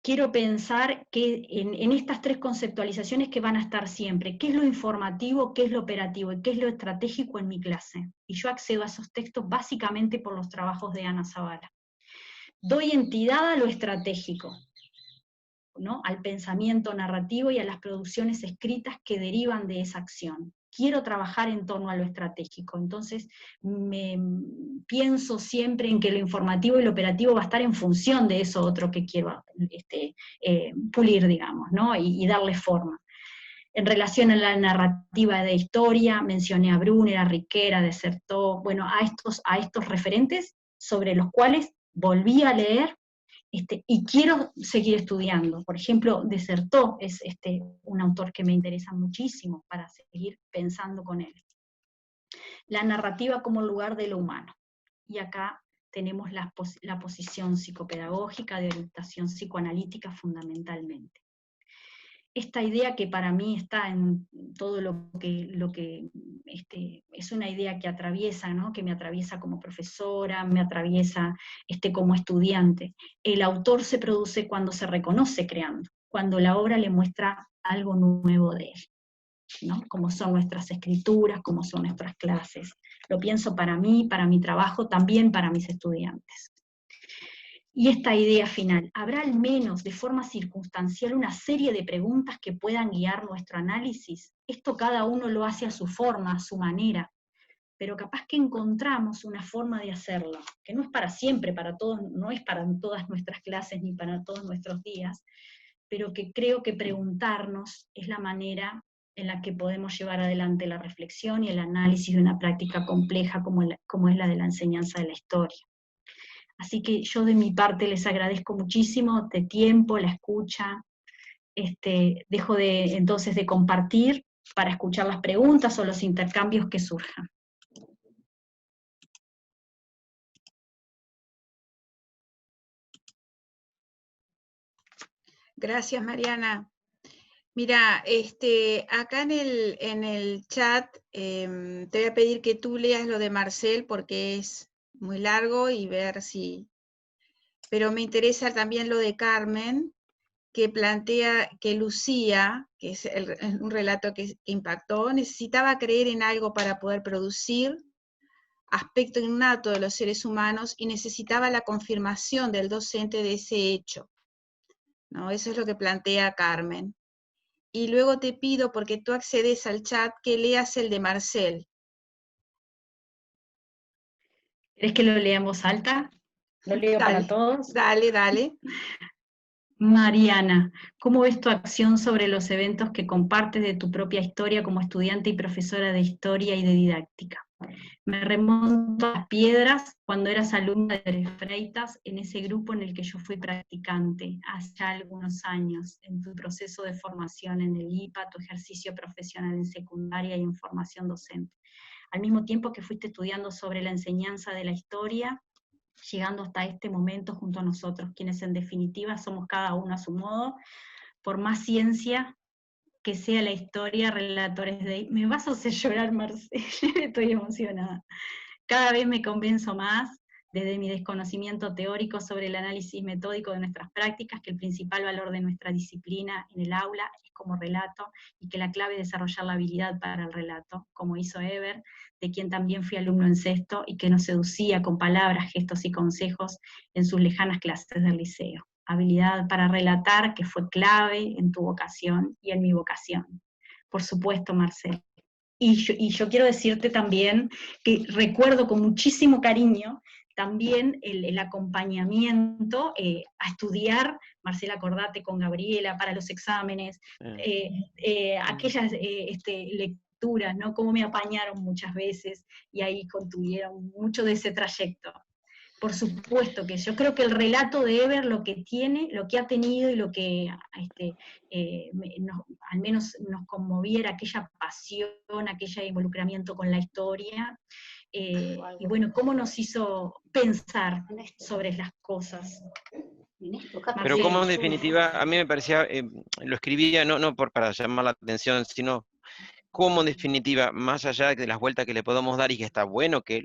Quiero pensar que en estas tres conceptualizaciones que van a estar siempre, qué es lo informativo, qué es lo operativo y qué es lo estratégico en mi clase. Y yo accedo a esos textos básicamente por los trabajos de Ana Zavala. Doy entidad a lo estratégico, ¿no? Al pensamiento narrativo y a las producciones escritas que derivan de esa acción. Quiero trabajar en torno a lo estratégico, entonces pienso siempre en que lo informativo y lo operativo va a estar en función de eso otro que quiero pulir, digamos, ¿no? y darle forma. En relación a la narrativa de historia, mencioné a Brunner, a Riquera, a Desertó, bueno, a estos referentes sobre los cuales volví a leer y quiero seguir estudiando. Por ejemplo, Desertó es un autor que me interesa muchísimo para seguir pensando con él. La narrativa como lugar de lo humano. Y acá tenemos la posición psicopedagógica de orientación psicoanalítica fundamentalmente. esta idea que para mí está en todo lo que es una idea que atraviesa, ¿no? Que me atraviesa como profesora, me atraviesa como estudiante. El autor se produce cuando se reconoce creando, cuando la obra le muestra algo nuevo de él, ¿no? Como son nuestras escrituras, como son nuestras clases. Lo pienso para mí, para mi trabajo, también para mis estudiantes. Y esta idea final, ¿habrá al menos de forma circunstancial una serie de preguntas que puedan guiar nuestro análisis? Esto cada uno lo hace a su forma, a su manera, pero capaz que encontramos una forma de hacerlo, que no es para siempre, para todos, no es para todas nuestras clases ni para todos nuestros días, pero que creo que preguntarnos es la manera en la que podemos llevar adelante la reflexión y el análisis de una práctica compleja como es la de la enseñanza de la historia. Así que yo de mi parte les agradezco muchísimo de tiempo, la escucha. Dejo entonces de compartir para escuchar las preguntas o los intercambios que surjan. Gracias, Mariana. Mira, acá en el chat te voy a pedir que tú leas lo de Marcel porque es muy largo y ver si... Pero me interesa también lo de Carmen, que plantea que Lucía, que es un relato que impactó, necesitaba creer en algo para poder producir, aspecto innato de los seres humanos, y necesitaba la confirmación del docente de ese hecho, ¿no? Eso es lo que plantea Carmen. Y luego te pido, porque tú accedes al chat, que leas el de Marcel. ¿Querés que lo lea en voz alta? ¿Lo leo para todos? Dale, dale. Mariana, ¿cómo ves tu acción sobre los eventos que compartes de tu propia historia como estudiante y profesora de historia y de didáctica? Me remonto a las piedras cuando eras alumna de Freitas, en ese grupo en el que yo fui practicante hace ya algunos años, en tu proceso de formación en el IPA, tu ejercicio profesional en secundaria y en formación docente. Al mismo tiempo que fuiste estudiando sobre la enseñanza de la historia, llegando hasta este momento junto a nosotros, quienes en definitiva somos cada uno a su modo, por más ciencia que sea la historia, relatores de... Me vas a hacer llorar, Marcela, estoy emocionada. Cada vez me convenzo más, desde mi desconocimiento teórico sobre el análisis metódico de nuestras prácticas, que el principal valor de nuestra disciplina en el aula es como relato, y que la clave es desarrollar la habilidad para el relato, como hizo Eber, de quien también fui alumno en sexto, y que nos seducía con palabras, gestos y consejos en sus lejanas clases del liceo. Habilidad para relatar, que fue clave en tu vocación y en mi vocación. Por supuesto, Marcelo. Y yo quiero decirte también que recuerdo con muchísimo cariño también el acompañamiento a estudiar, Marcela, acordate, con Gabriela, para los exámenes, aquellas lecturas, ¿no? Cómo me apañaron muchas veces, y ahí contuvieron mucho de ese trayecto. Por supuesto que yo creo que el relato de Eber lo que tiene, lo que ha tenido y lo que al menos nos conmoviera, aquella pasión, aquel involucramiento con la historia, y bueno, cómo nos hizo pensar sobre las cosas. Pero como en definitiva, a mí me parecía, lo escribía no para llamar la atención, sino como en definitiva, más allá de las vueltas que le podemos dar, y que está bueno que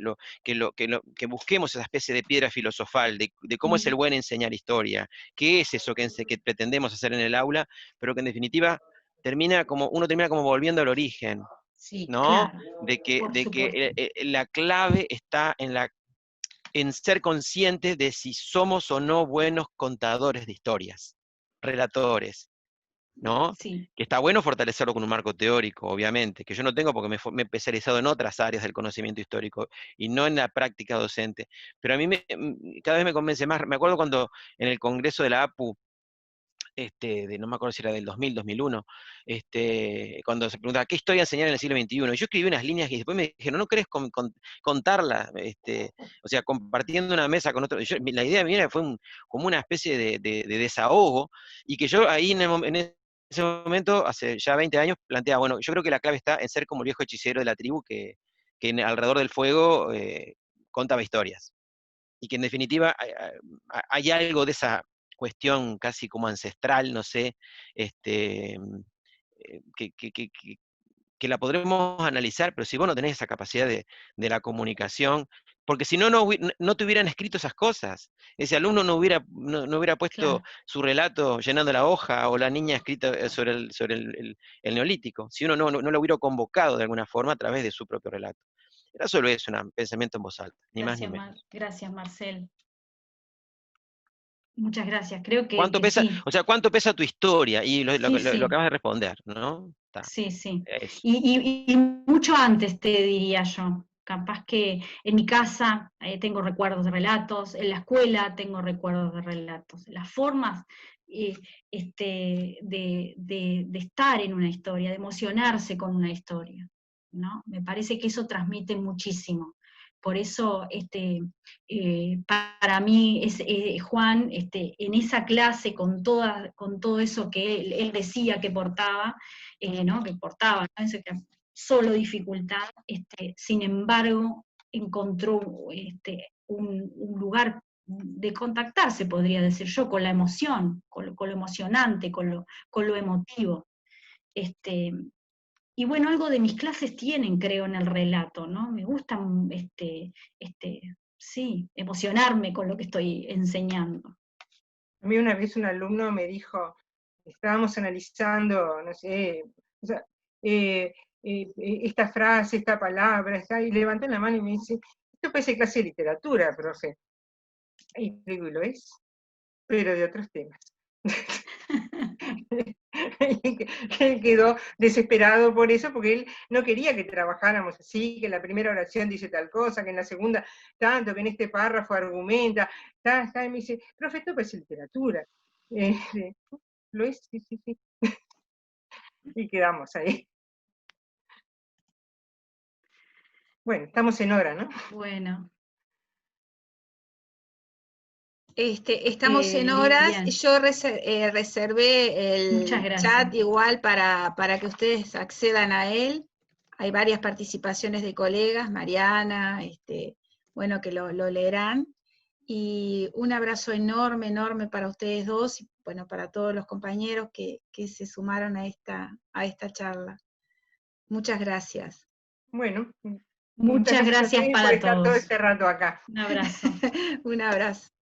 busquemos esa especie de piedra filosofal, de cómo es el buen enseñar historia, qué es eso que pretendemos hacer en el aula, pero que en definitiva uno termina como volviendo al origen, sí, ¿no? Claro, de que la clave está en ser conscientes de si somos o no buenos contadores de historias, relatores, ¿no? sí. Que está bueno fortalecerlo con un marco teórico, obviamente, que yo no tengo porque me he especializado en otras áreas del conocimiento histórico y no en la práctica docente, pero a mí cada vez me convence más. Me acuerdo cuando en el congreso de la APU, no me acuerdo si era del 2000, 2001, cuando se preguntaba, ¿qué historia enseñar en el siglo XXI? Y yo escribí unas líneas y después me dijeron, ¿no querés contarla? O sea, compartiendo una mesa con otro. La idea mía fue como una especie de desahogo, y que yo ahí en ese momento, hace ya 20 años, planteaba, bueno, yo creo que la clave está en ser como el viejo hechicero de la tribu que alrededor del fuego contaba historias. Y que en definitiva hay algo de esa cuestión casi como ancestral, no sé, que, que la podremos analizar, pero si vos no tenés esa capacidad de la comunicación, porque si no, no te hubieran escrito esas cosas. Ese alumno no hubiera puesto Claro. su relato llenando la hoja, o la niña escrita sobre el neolítico, si uno no lo hubiera convocado de alguna forma a través de su propio relato. Era solo eso, un pensamiento en voz alta, ni más ni menos. Gracias, Marcel. Muchas gracias. Creo ¿Cuánto que pesa, sí. o sea, cuánto pesa tu historia? Y lo Sí. acabas de responder, ¿no? Está, Sí. eso. Y mucho antes, te diría yo. Capaz que en mi casa tengo recuerdos de relatos, en la escuela tengo recuerdos de relatos. Las formas de estar en una historia, de emocionarse con una historia, ¿no? Me parece que eso transmite muchísimo. Por eso, para mí, Juan, en esa clase, con todo eso que él decía que portaba, ¿no? Que portaba, ¿no? Eso que solo dificultad, sin embargo, encontró un lugar de contactarse, podría decir yo, con la emoción, con lo emocionante, con lo emotivo. Y bueno, algo de mis clases tienen, creo, en el relato, ¿no? Me gusta, sí, emocionarme con lo que estoy enseñando. A mí una vez un alumno me dijo, estábamos analizando, no sé, o sea, esta frase, esta palabra, y levantó la mano y me dice, esto parece clase de literatura, profe. Y digo, y lo es, pero de otros temas. Él quedó desesperado por eso, porque él no quería que trabajáramos así, que en la primera oración dice tal cosa, que en la segunda tanto, que en este párrafo argumenta, y me dice, profe, esto parece literatura. ¿Lo es? Sí. Y quedamos ahí. Bueno, estamos en hora, ¿no? Bueno. Estamos en horas. Bien. Yo reservé Muchas el gracias. chat igual para que ustedes accedan a él. Hay varias participaciones de colegas, Mariana, bueno, que lo leerán. Y un abrazo enorme, enorme para ustedes dos y bueno, para todos los compañeros que se sumaron a esta charla. Muchas gracias. Bueno, muchas Muchas gracias a gracias ustedes por para estar todo todos. este rato acá. Un abrazo. Un abrazo.